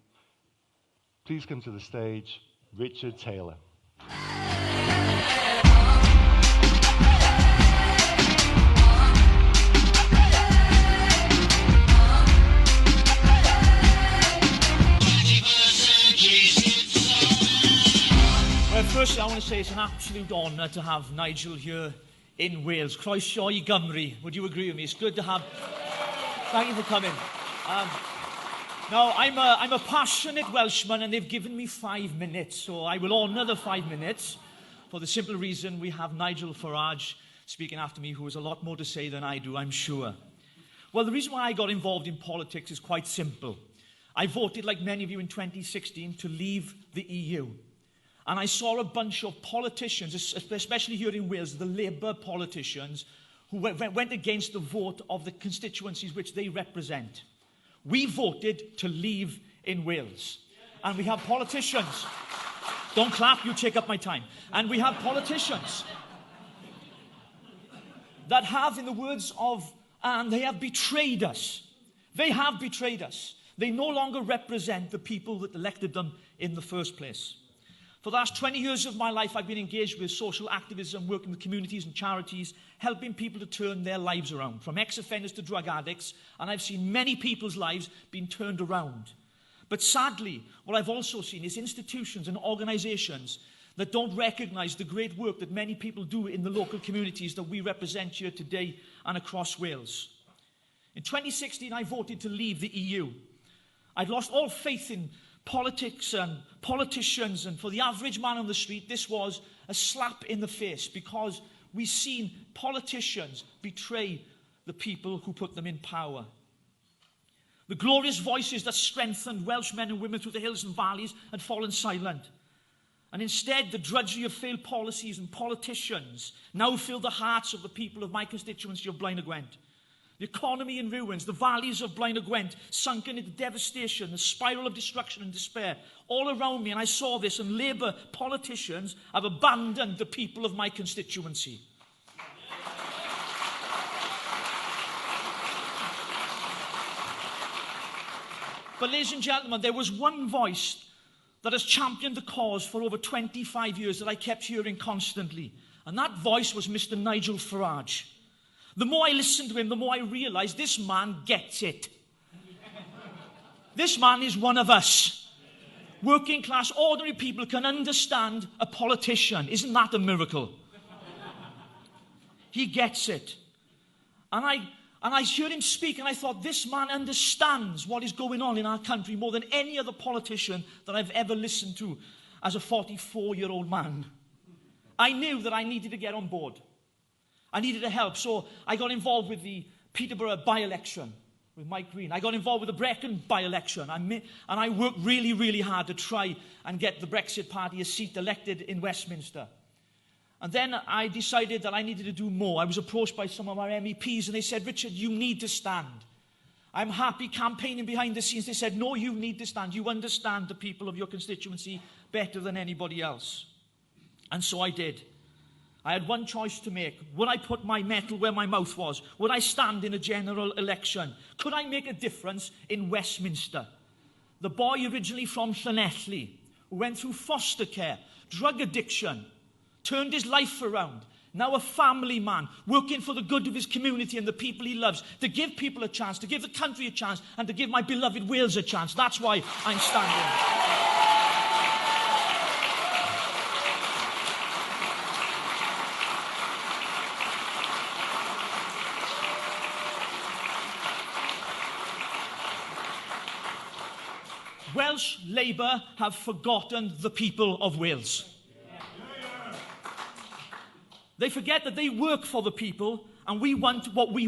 Please come to the stage, Richard Taylor. Firstly, I want to say it's an absolute honour to have Nigel here in Wales. Croeso I Gymru. Would you agree with me? It's good to have... Thank you for coming. Now, I'm a passionate Welshman, and they've given me 5 minutes, so I will honour the 5 minutes for the simple reason we have Nigel Farage speaking after me, who has a lot more to say than I do, I'm sure. Well, the reason why I got involved in politics is quite simple. I voted, like many of you, in 2016 to leave the EU. And I saw a bunch of politicians, especially here in Wales, the Labour politicians, who went against the vote of the constituencies which they represent. We voted to leave in Wales. And we have politicians. Don't clap, you take up my time. And we have politicians that have, in the words of Anne, they have betrayed us. They have betrayed us. They no longer represent the people that elected them in the first place. For the last 20 years of my life, I've been engaged with social activism, working with communities and charities, helping people to turn their lives around, from ex-offenders to drug addicts, and I've seen many people's lives being turned around. But sadly, what I've also seen is institutions and organisations that don't recognise the great work that many people do in the local communities that we represent here today and across Wales. In 2016, I voted to leave the EU. I'd lost all faith in politics and politicians, and for the average man on the street, this was a slap in the face, because we've seen politicians betray the people who put them in power. The glorious voices that strengthened Welsh men and women through the hills and valleys had fallen silent. And instead, the drudgery of failed policies and politicians now fill the hearts of the people of my constituency of Blaenau Gwent. The economy in ruins, the valleys of Blaenau Gwent sunken into devastation, the spiral of destruction and despair all around me, and I saw this, and Labour politicians have abandoned the people of my constituency. But ladies and gentlemen, there was one voice that has championed the cause for over 25 years that I kept hearing constantly, and that voice was Mr. Nigel Farage. The more I listened to him, the more I realised this man gets it. This man is one of us. Working class, ordinary people can understand a politician. Isn't that a miracle? He gets it. And I heard him speak, and I thought, this man understands what is going on in our country more than any other politician that I've ever listened to as a 44-year-old man. I knew that I needed to get on board. I needed a help, so I got involved with the Peterborough by-election with Mike Green. I got involved with the Brecon by-election, and I worked really, really hard to try and get the Brexit Party a seat elected in Westminster. And then I decided that I needed to do more. I was approached by some of our MEPs, and they said, Richard, you need to stand. I'm happy campaigning behind the scenes. They said, no, you need to stand. You understand the people of your constituency better than anybody else. And so I did. I had one choice to make. Would I put my metal where my mouth was? Would I stand in a general election? Could I make a difference in Westminster? The boy originally from Llanelli, who went through foster care, drug addiction, turned his life around, now a family man, working for the good of his community and the people he loves, to give people a chance, to give the country a chance, and to give my beloved Wales a chance. That's why I'm standing. Welsh Labour have forgotten the people of Wales. They forget that they work for the people, and we want what we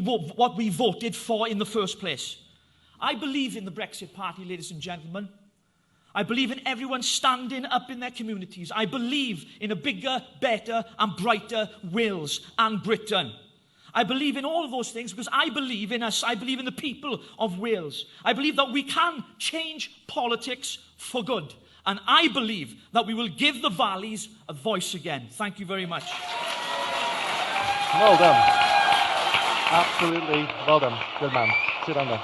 voted for in the first place. I believe in the Brexit Party, ladies and gentlemen. I believe in everyone standing up in their communities. I believe in a bigger, better and brighter Wales and Britain. I believe in all of those things because I believe in us. I believe in the people of Wales. I believe that we can change politics for good. And I believe that we will give the valleys a voice again. Thank you very much. Well done. Absolutely well done. Good man. Sit down there.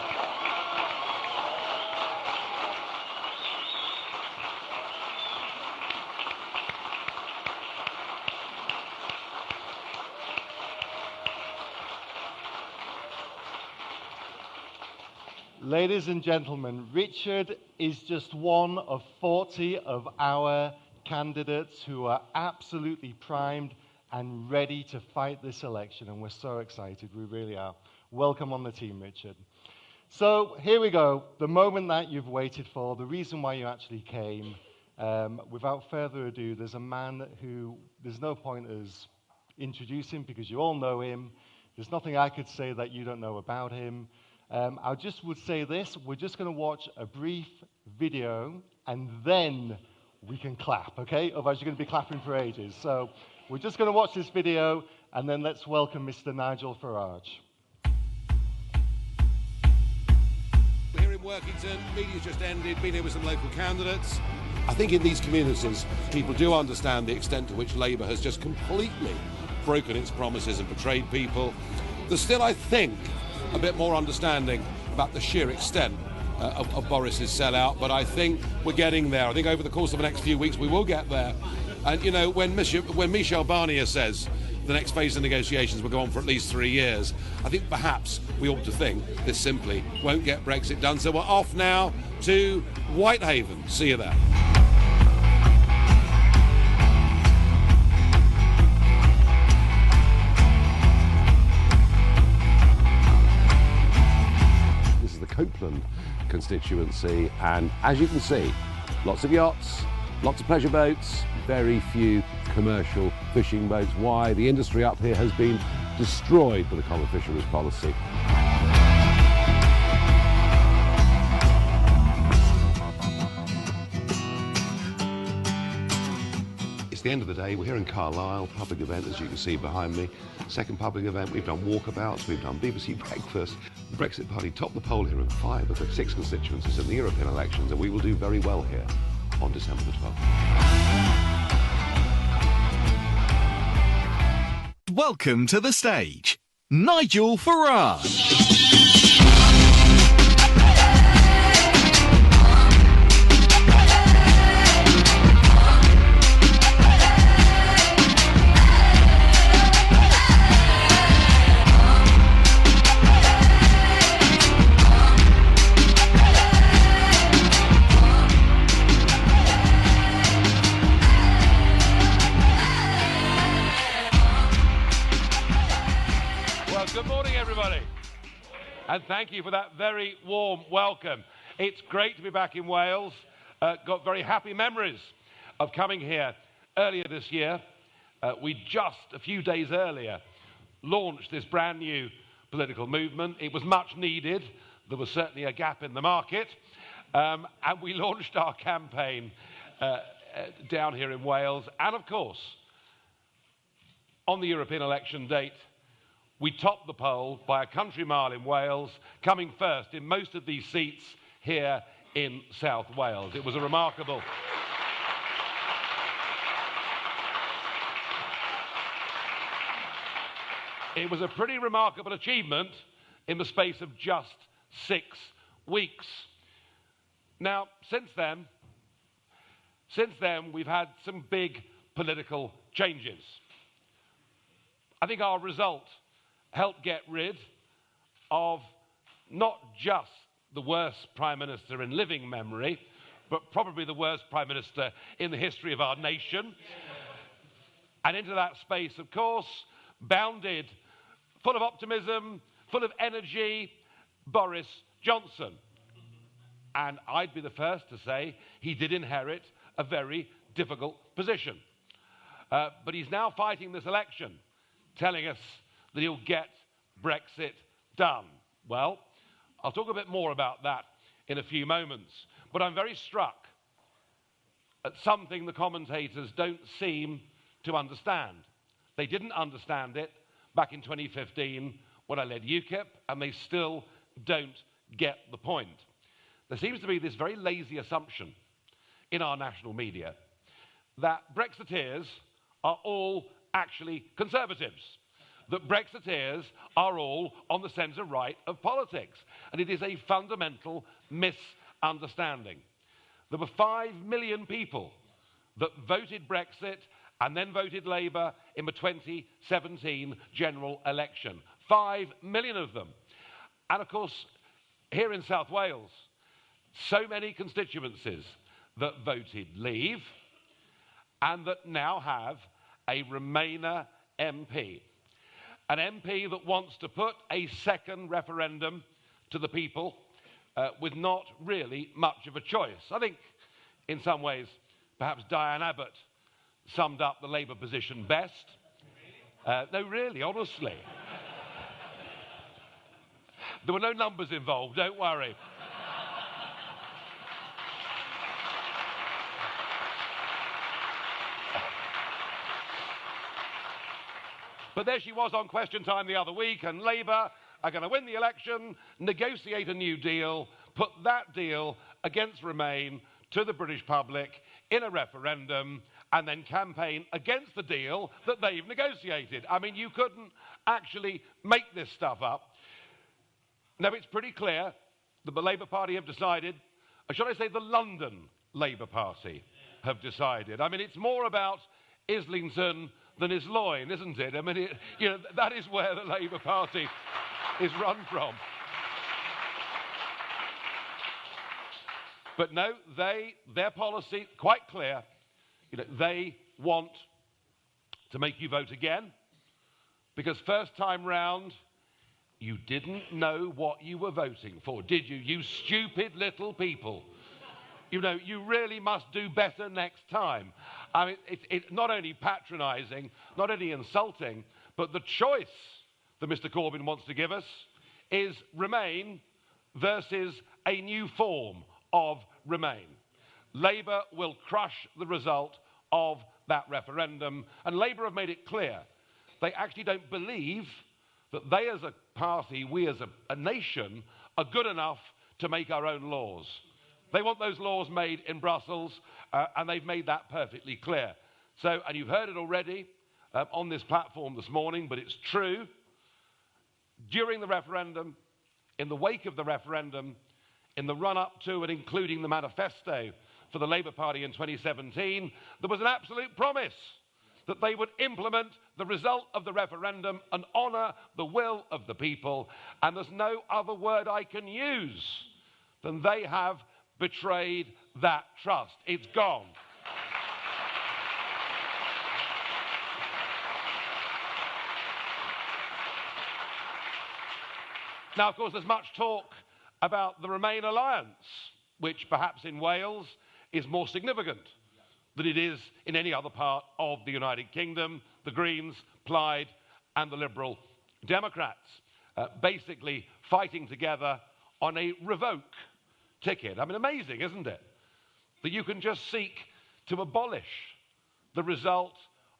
Ladies and gentlemen, Richard is just one of 40 of our candidates who are absolutely primed and ready to fight this election, and we're so excited, we really are. Welcome on the team, Richard. So here we go, the moment that you've waited for, the reason why you actually came. Without further ado, there's a man who there's no point as introducing because you all know him. There's nothing I could say that you don't know about him. I just would say this, we're just going to watch a brief video and then we can clap, okay? Otherwise you're going to be clapping for ages. So we're just going to watch this video and then let's welcome Mr. Nigel Farage. We're here in Workington, media's just ended, been here with some local candidates. I think in these communities, people do understand the extent to which Labour has just completely broken its promises and betrayed people. There's still, I think, a bit more understanding about the sheer extent of Boris's sellout, but I think we're getting there. I think over the course of the next few weeks we will get there. And you know, when Michel Barnier says the next phase of negotiations will go on for at least 3 years, I think perhaps we ought to think this simply won't get Brexit done. So we're off now to Whitehaven. See you there. Copeland constituency, and as you can see, lots of yachts, lots of pleasure boats, very few commercial fishing boats. Why? The industry up here has been destroyed by the common fisheries policy. It's the end of the day. We're here in Carlisle, public event as you can see behind me. Second public event, we've done walkabouts, we've done BBC breakfast. The Brexit Party topped the poll here in 5 of the 6 constituencies in the European elections, and we will do very well here on December the 12th. Welcome to the stage, Nigel Farage. Good morning, everybody, and thank you for that very warm welcome. It's great to be back in Wales. Got very happy memories of coming here earlier this year. We just, a few days earlier, launched this brand new political movement. It was much needed. There was certainly a gap in the market. And we launched our campaign down here in Wales. And of course, on the European election date, we topped the poll by a country mile in Wales, coming first in most of these seats here in South Wales. It was a remarkable... It was a pretty remarkable achievement in the space of just 6 weeks. Now, since then, we've had some big political changes. I think our result helped get rid of not just the worst Prime Minister in living memory, but probably the worst Prime Minister in the history of our nation. And into that space, of course, bounded, full of optimism, full of energy, Boris Johnson. And I'd be the first to say he did inherit a very difficult position. But he's now fighting this election, telling us that he'll get Brexit done. Well, I'll talk a bit more about that in a few moments. But I'm very struck at something the commentators don't seem to understand. They didn't understand it back in 2015 when I led UKIP, and they still don't get the point. There seems to be this very lazy assumption in our national media that Brexiteers are all actually Conservatives, that Brexiteers are all on the centre right of politics, and it is a fundamental misunderstanding. There were 5 million people that voted Brexit and then voted Labour in the 2017 general election. 5 million of them. And of course, here in South Wales, so many constituencies that voted Leave and that now have a Remainer MP. An MP that wants to put a second referendum to the people with not really much of a choice. I think, in some ways, perhaps Diane Abbott summed up the Labour position best. No, really, honestly. There were no numbers involved, don't worry. But there she was on Question Time the other week, and Labour are going to win the election, negotiate a new deal, put that deal against Remain to the British public in a referendum, and then campaign against the deal that they've negotiated. I mean, you couldn't actually make this stuff up. Now, it's pretty clear that the Labour Party have decided, or should I say the London Labour Party have decided. I mean, it's more about Islington than Isloyne, isn't it? I mean, that is where the Labour Party is run from. But no, their policy, quite clear, they want to make you vote again, because first time round, you didn't know what you were voting for, did you? You stupid little people. You really must do better next time. I mean, it's not only patronising, not only insulting, but the choice that Mr. Corbyn wants to give us is Remain versus a new form of Remain. Labour will crush the result of that referendum, and Labour have made it clear they actually don't believe that they as a party, we as a nation, are good enough to make our own laws. They want those laws made in Brussels, and they've made that perfectly clear. So, and you've heard it already on this platform this morning, but it's true. During the referendum, in the wake of the referendum, in the run-up to and including the manifesto for the Labour Party in 2017, there was an absolute promise that they would implement the result of the referendum and honour the will of the people. And there's no other word I can use than they have betrayed that trust. It's gone. Now, of course, there's much talk about the Remain alliance, which perhaps in Wales is more significant than it is in any other part of the United Kingdom. The Greens, Plaid and the Liberal Democrats basically fighting together on a revoke ticket. I mean, amazing, isn't it? That you can just seek to abolish the result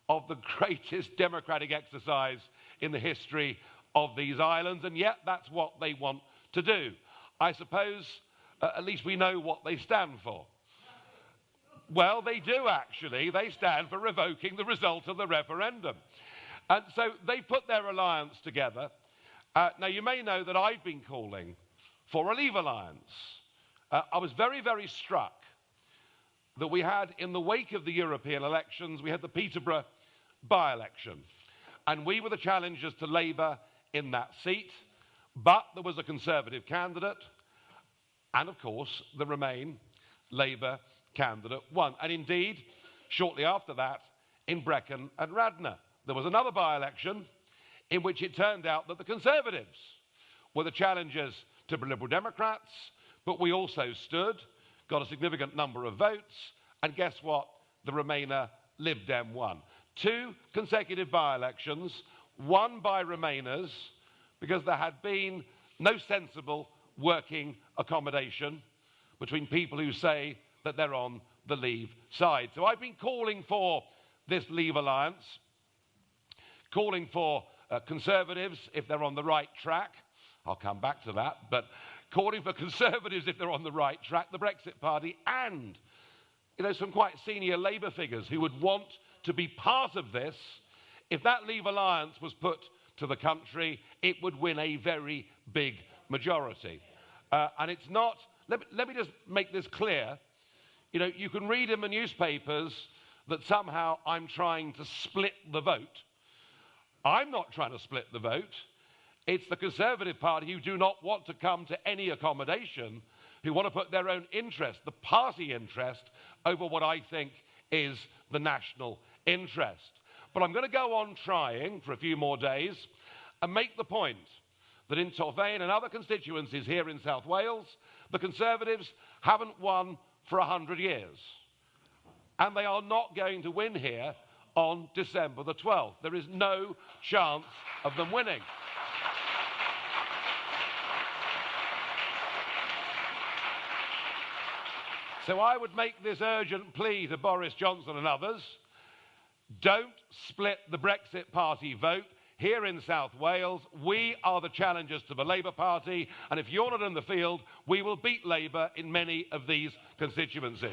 of the greatest democratic exercise in the history of these islands, and yet that's what they want to do. I suppose at least we know what they stand for. Well, they do actually. They stand for revoking the result of the referendum. And so they put their alliance together. Now, you may know that I've been calling for a Leave alliance. I was very, very struck that we had, in the wake of the European elections, we had the Peterborough by-election. And we were the challengers to Labour in that seat. But there was a Conservative candidate. And, of course, the Remain Labour candidate won. And indeed, shortly after that, in Brecon and Radnor, there was another by-election in which it turned out that the Conservatives were the challengers to Liberal Democrats, but we also stood, got a significant number of votes, and guess what? The Remainer Lib Dem won. 2 consecutive by-elections, won by Remainers, because there had been no sensible working accommodation between people who say that they're on the Leave side. So I've been calling for this Leave alliance, calling for Conservatives if they're on the right track. I'll come back to that, but calling for Conservatives if they're on the right track, the Brexit Party, and some quite senior Labour figures who would want to be part of this. If that Leave alliance was put to the country, it would win a very big majority. And it's not, let me just make this clear. You can read in the newspapers that somehow I'm trying to split the vote. I'm not trying to split the vote. It's the Conservative Party who do not want to come to any accommodation, who want to put their own interest, the party interest, over what I think is the national interest. But I'm going to go on trying for a few more days and make the point that in Torfaen and other constituencies here in South Wales, the Conservatives haven't won for 100 years. And they are not going to win here on December the 12th. There is no chance of them winning. So I would make this urgent plea to Boris Johnson and others. Don't split the Brexit Party vote. Here in South Wales, we are the challengers to the Labour Party, and if you're not in the field, we will beat Labour in many of these constituencies.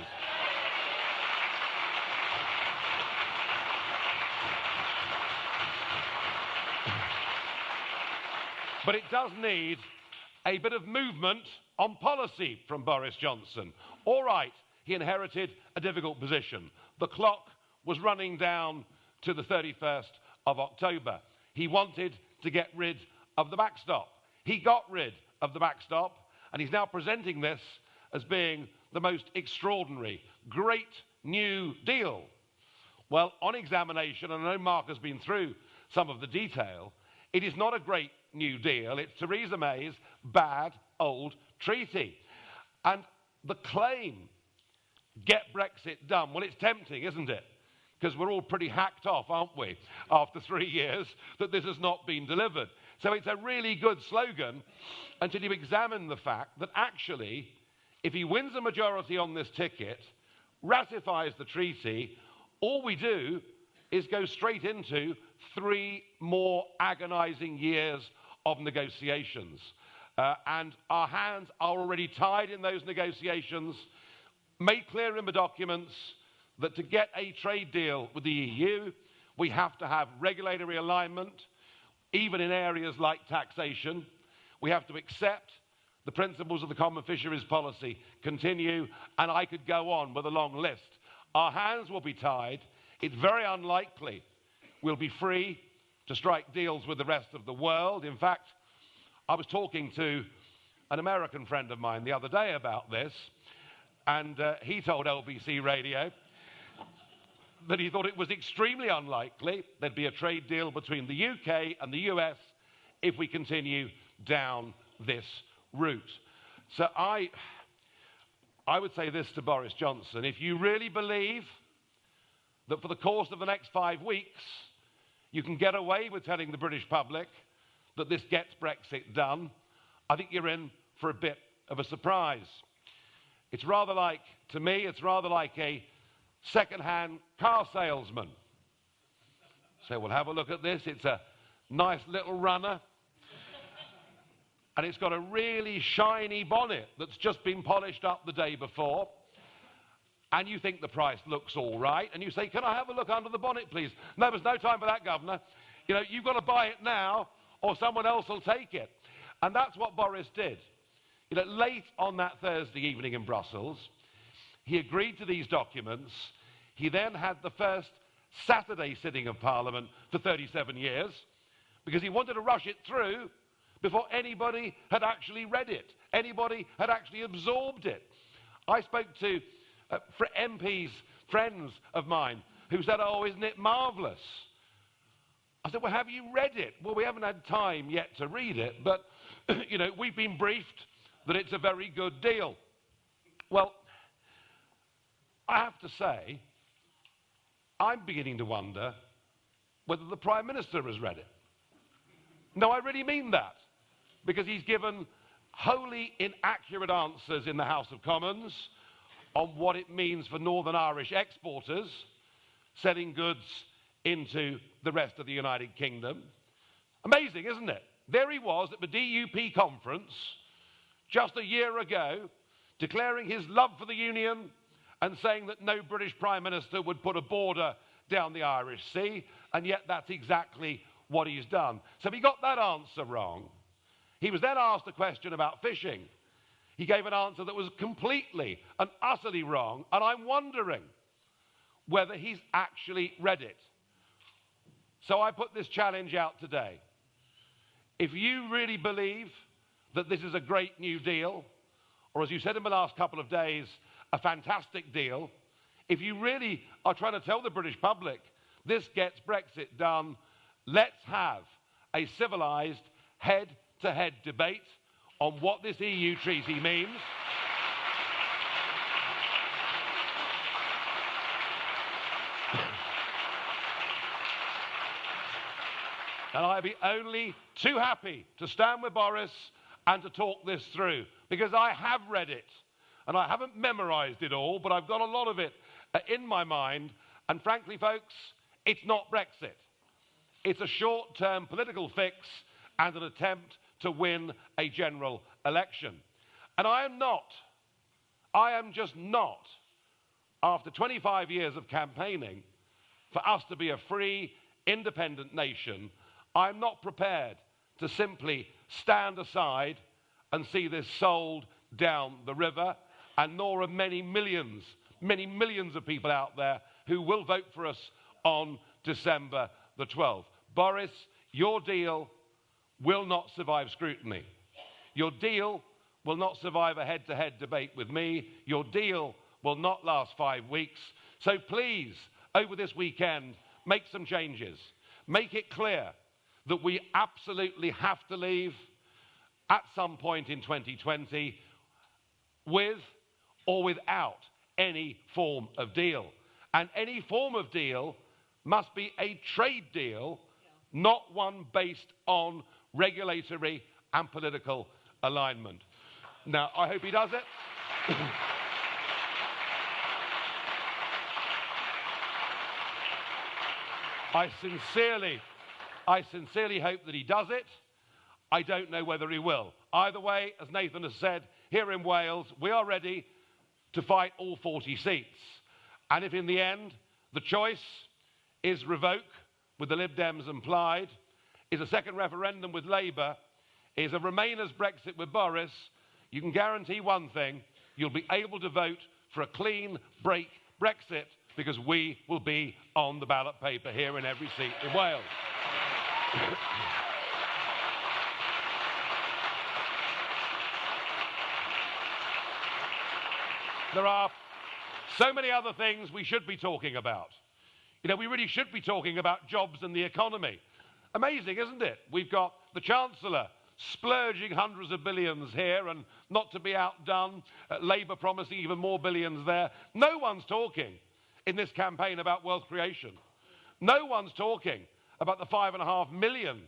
But it does need a bit of movement on policy from Boris Johnson. All right, he inherited a difficult position. The clock was running down to the 31st of October. He wanted to get rid of the backstop. He got rid of the backstop, and he's now presenting this as being the most extraordinary, great new deal. Well, on examination, and I know Mark has been through some of the detail, it is not a great new deal. It's Theresa May's bad old treaty. And the claim, get Brexit done, well, it's tempting, isn't it? Because we're all pretty hacked off, aren't we, after 3 years, that this has not been delivered. So it's a really good slogan until you examine the fact that actually, if he wins a majority on this ticket, ratifies the treaty, all we do is go straight into 3 more agonising years of negotiations. And our hands are already tied in those negotiations, made clear in the documents that to get a trade deal with the EU, we have to have regulatory alignment, even in areas like taxation. We have to accept the principles of the common fisheries policy, continue, and I could go on with a long list. Our hands will be tied. It's very unlikely we'll be free to strike deals with the rest of the world. In fact, I was talking to an American friend of mine the other day about this, and he told LBC Radio that he thought it was extremely unlikely there'd be a trade deal between the UK and the US if we continue down this route. So I would say this to Boris Johnson: if you really believe that for the course of the next 5 weeks you can get away with telling the British public that this gets Brexit done, I think you're in for a bit of a surprise. It's rather like, to me, it's rather like a second-hand car salesman. So we'll have a look at this. It's a nice little runner. And it's got a really shiny bonnet that's just been polished up the day before. And you think the price looks all right. And you say, can I have a look under the bonnet, please? No, there's no time for that, Governor. You know, you've got to buy it now or someone else will take it. And that's what Boris did. You know, late on that Thursday evening in Brussels, he agreed to these documents. He then had the first Saturday sitting of Parliament for 37 years because he wanted to rush it through before anybody had actually read it, anybody had actually absorbed it. I spoke to MPs, friends of mine, who said, oh, isn't it marvellous? I said, well, have you read it? Well, we haven't had time yet to read it, but, you know, we've been briefed that it's a very good deal. Well, I have to say, I'm beginning to wonder whether the Prime Minister has read it. No, I really mean that, because he's given wholly inaccurate answers in the House of Commons on what it means for Northern Irish exporters selling goods into the rest of the United Kingdom. Amazing, isn't it? There he was at the DUP conference just a year ago, declaring his love for the Union and saying that no British Prime Minister would put a border down the Irish Sea, and yet that's exactly what he's done. So he got that answer wrong. He was then asked a question about fishing. He gave an answer that was completely and utterly wrong, and I'm wondering whether he's actually read it. So I put this challenge out today. If you really believe that this is a great new deal, or as you said in the last couple of days, a fantastic deal, if you really are trying to tell the British public this gets Brexit done, let's have a civilised head-to-head debate on what this EU treaty means. And I'd be only too happy to stand with Boris and to talk this through, because I have read it. And I haven't memorised it all, but I've got a lot of it in my mind. And frankly, folks, it's not Brexit. It's a short-term political fix and an attempt to win a general election. And I am just not, after 25 years of campaigning for us to be a free, independent nation, I'm not prepared to simply stand aside and see this sold down the river, and nor are many millions of people out there who will vote for us on December the 12th. Boris, your deal will not survive scrutiny. Your deal will not survive a head-to-head debate with me. Your deal will not last 5 weeks. So please, over this weekend, make some changes. Make it clear that we absolutely have to leave at some point in 2020 with or without any form of deal. And any form of deal must be a trade deal, not one based on regulatory and political alignment. Now, I hope he does it. I sincerely hope that he does it. I don't know whether he will. Either way, as Nathan has said, here in Wales, we are ready to fight all 40 seats. And if in the end, the choice is revoke with the Lib Dems and Plaid, is a second referendum with Labour, is a Remainers Brexit with Boris, you can guarantee one thing, you'll be able to vote for a clean break Brexit, because we will be on the ballot paper here in every seat in Wales. There are so many other things we should be talking about. You know, we really should be talking about jobs and the economy. Amazing, isn't it? We've got the Chancellor splurging hundreds of billions here, and not to be outdone, Labour promising even more billions there. No one's talking in this campaign about wealth creation. No one's talking about the 5.5 million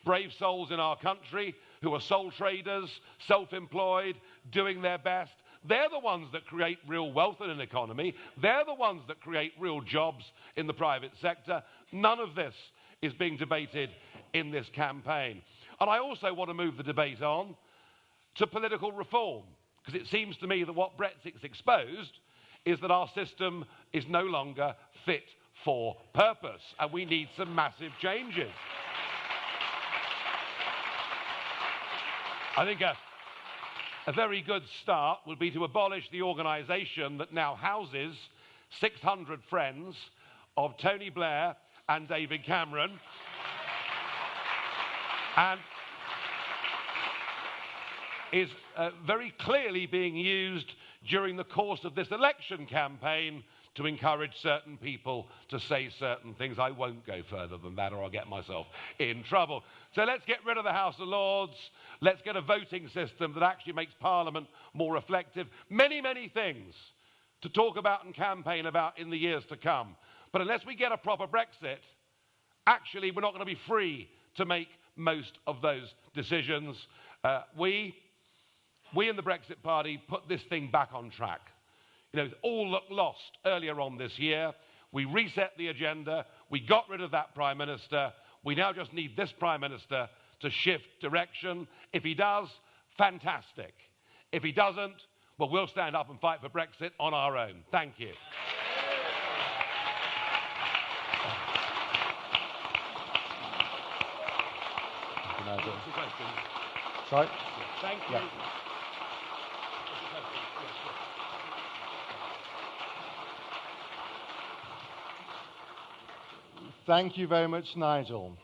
brave souls in our country who are sole traders, self-employed, doing their best. They're the ones that create real wealth in an economy. They're the ones that create real jobs in the private sector. None of this is being debated in this campaign. And I also want to move the debate on to political reform, because it seems to me that what Brexit's exposed is that our system is no longer fit for purpose, and we need some massive changes. I think a very good start would be to abolish the organisation that now houses 600 friends of Tony Blair and David Cameron. And is very clearly being used during the course of this election campaign to encourage certain people to say certain things. I won't go further than that, or I'll get myself in trouble. So let's get rid of the House of Lords. Let's get a voting system that actually makes Parliament more reflective. Many, many things to talk about and campaign about in the years to come. But unless we get a proper Brexit, actually we're not going to be free to make most of those decisions. We in the Brexit Party put this thing back on track. You know, it all looked lost earlier on this year. We reset the agenda. We got rid of that Prime Minister. We now just need this Prime Minister to shift direction. If he does, fantastic. If he doesn't, well, we'll stand up and fight for Brexit on our own. Thank you. Sorry? Thank you. Yeah. Thank you very much, Nigel.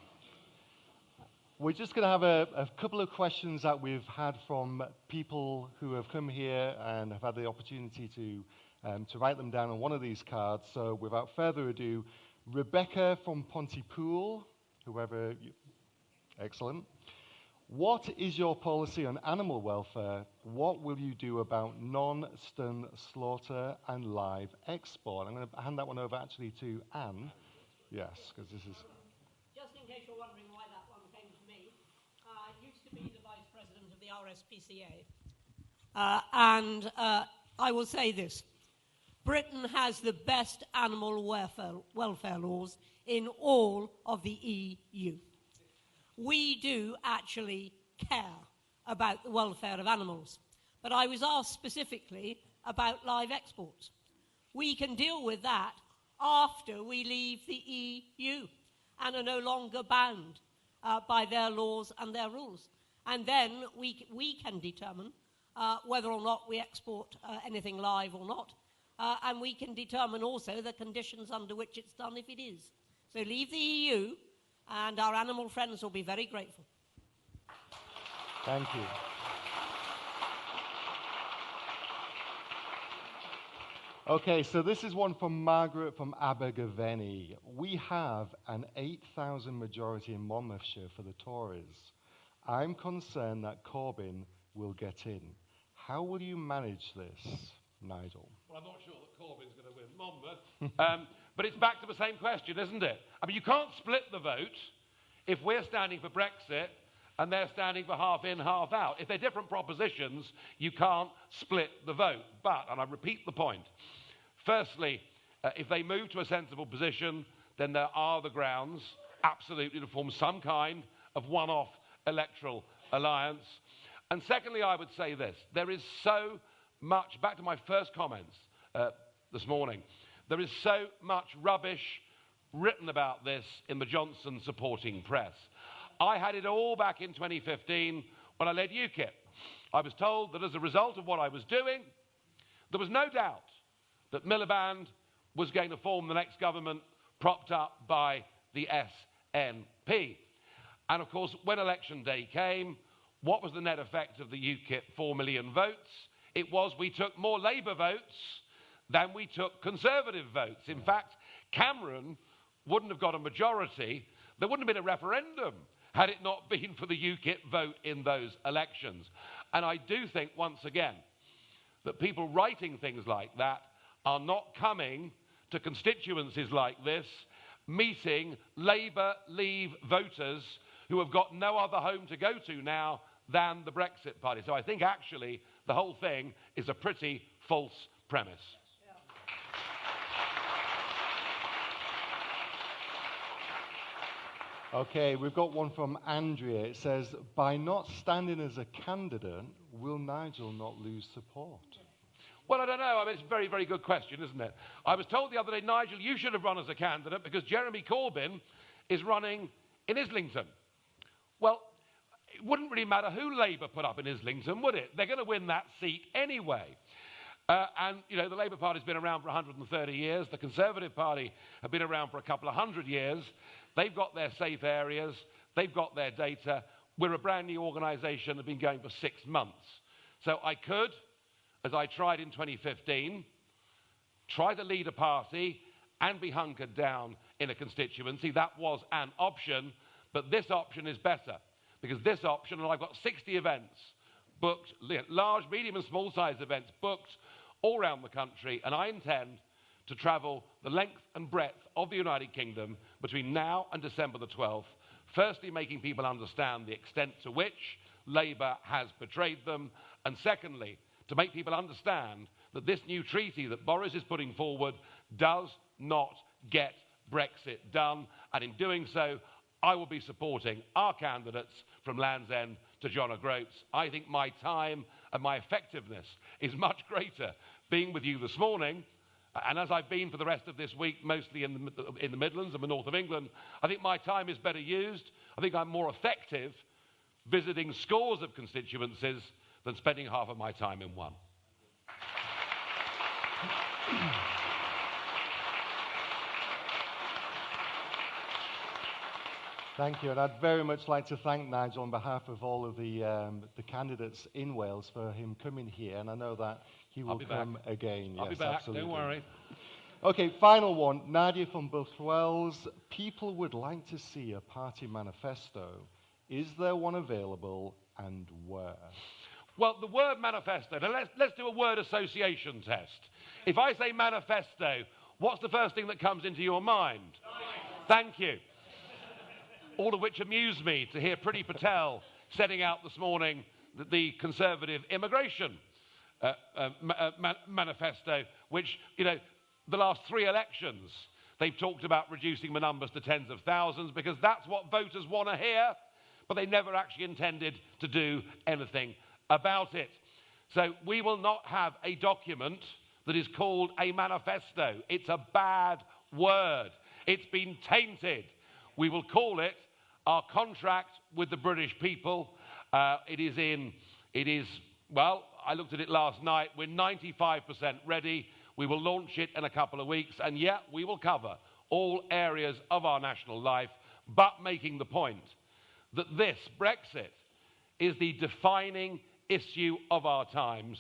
We're just going to have a couple of questions that we've had from people who have come here and have had the opportunity to write them down on one of these cards. So without further ado, Rebecca from Pontypool, whoever you, excellent. What is your policy on animal welfare? What will you do about non-stun slaughter and live export? I'm going to hand that one over actually to Anne. Yes, because this is... Just in case you're wondering why that one came to me, I used to be the Vice President of the RSPCA. And I will say this. Britain has the best animal welfare laws in all of the EU. We do actually care about the welfare of animals. But I was asked specifically about live exports. We can deal with that after we leave the EU and are no longer bound by their laws and their rules. And then we can determine whether or not we export anything live or not. And we can determine also the conditions under which it's done if it is. So leave the EU, and our animal friends will be very grateful. Thank you. Okay, so this is one from Margaret from Abergavenny. We have an 8,000 majority in Monmouthshire for the Tories. I'm concerned that Corbyn will get in. How will you manage this, Nigel? Well, I'm not sure that Corbyn's going to win Monmouth. But it's back to the same question, isn't it? I mean, you can't split the vote if we're standing for Brexit and they're standing for half in, half out. If they're different propositions, you can't split the vote. But, and I repeat the point, firstly, if they move to a sensible position, then there are the grounds, absolutely, to form some kind of one-off electoral alliance. And secondly, I would say this. There is so much, back to my first comments this morning, there is so much rubbish written about this in the Johnson supporting press. I had it all back in 2015 when I led UKIP. I was told that as a result of what I was doing, there was no doubt that Miliband was going to form the next government propped up by the SNP. And of course, when election day came, what was the net effect of the UKIP 4 million votes? It was we took more Labour votes than we took Conservative votes. In fact, Cameron wouldn't have got a majority. There wouldn't have been a referendum had it not been for the UKIP vote in those elections. And I do think, once again, that people writing things like that are not coming to constituencies like this, meeting Labour Leave voters who have got no other home to go to now than the Brexit Party. So I think actually the whole thing is a pretty false premise. Okay, we've got one from Andrea. It says, by not standing as a candidate, will Nigel not lose support? Well, I don't know. I mean, it's a very, very good question, isn't it? I was told the other day, Nigel, you should have run as a candidate because Jeremy Corbyn is running in Islington. Well, it wouldn't really matter who Labour put up in Islington, would it? They're going to win that seat anyway. And, you know, the Labour Party's been around for 130 years. The Conservative Party have been around for a couple of hundred years. They've got their safe areas. They've got their data. We're a brand new organisation that have been going for 6 months. So I could, as I tried in 2015, try to lead a party and be hunkered down in a constituency. That was an option, but this option is better because this option, and I've got 60 events booked, large, medium and small size events booked all around the country, and I intend to travel the length and breadth of the United Kingdom between now and December the 12th, firstly making people understand the extent to which Labour has betrayed them, and secondly, to make people understand that this new treaty that Boris is putting forward does not get Brexit done, and in doing so, I will be supporting our candidates from Land's End to John O'Groats. I think my time and my effectiveness is much greater being with you this morning, and as I've been for the rest of this week, mostly in the Midlands and the north of England, I think my time is better used. I think I'm more effective visiting scores of constituencies than spending half of my time in one. Thank you, and I'd very much like to thank Nigel on behalf of all of the candidates in Wales for him coming here, and I know that he will come again. I'll be back, don't worry. Okay, final one. Nadia from Bush Wells. People would like to see a party manifesto. Is there one available, and where? Well, the word manifesto, now let's do a word association test. If I say manifesto, what's the first thing that comes into your mind? Thank you. All of which amused me to hear Priti Patel setting out this morning the Conservative immigration manifesto, which, you know, the last 3 elections, they've talked about reducing the numbers to tens of thousands because that's what voters want to hear, but they never actually intended to do anything about it. So we will not have a document that is called a manifesto. It's a bad word. It's been tainted. We will call it our contract with the British people. Well, I looked at it last night. We're 95% ready. We will launch it in a couple of weeks. And yet we will cover all areas of our national life, but making the point that this, Brexit, is the defining issue of our times.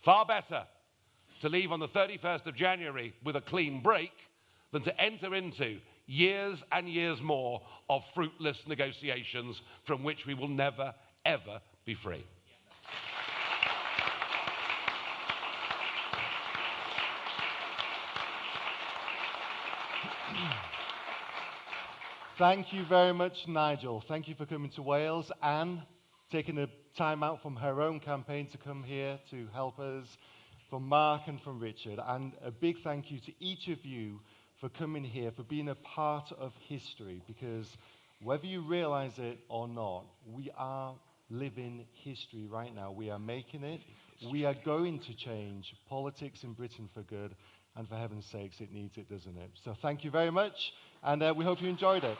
Far better to leave on the 31st of January with a clean break than to enter into years and years more of fruitless negotiations from which we will never, ever be free. Thank you very much, Nigel. Thank you for coming to Wales and taking the time out from her own campaign to come here to help us, from Mark and from Richard. And a big thank you to each of you for coming here, for being a part of history, because whether you realize it or not, we are living history right now. We are making it. We are going to change politics in Britain for good, and for heaven's sakes, it needs it, doesn't it? So thank you very much, and we hope you enjoyed it.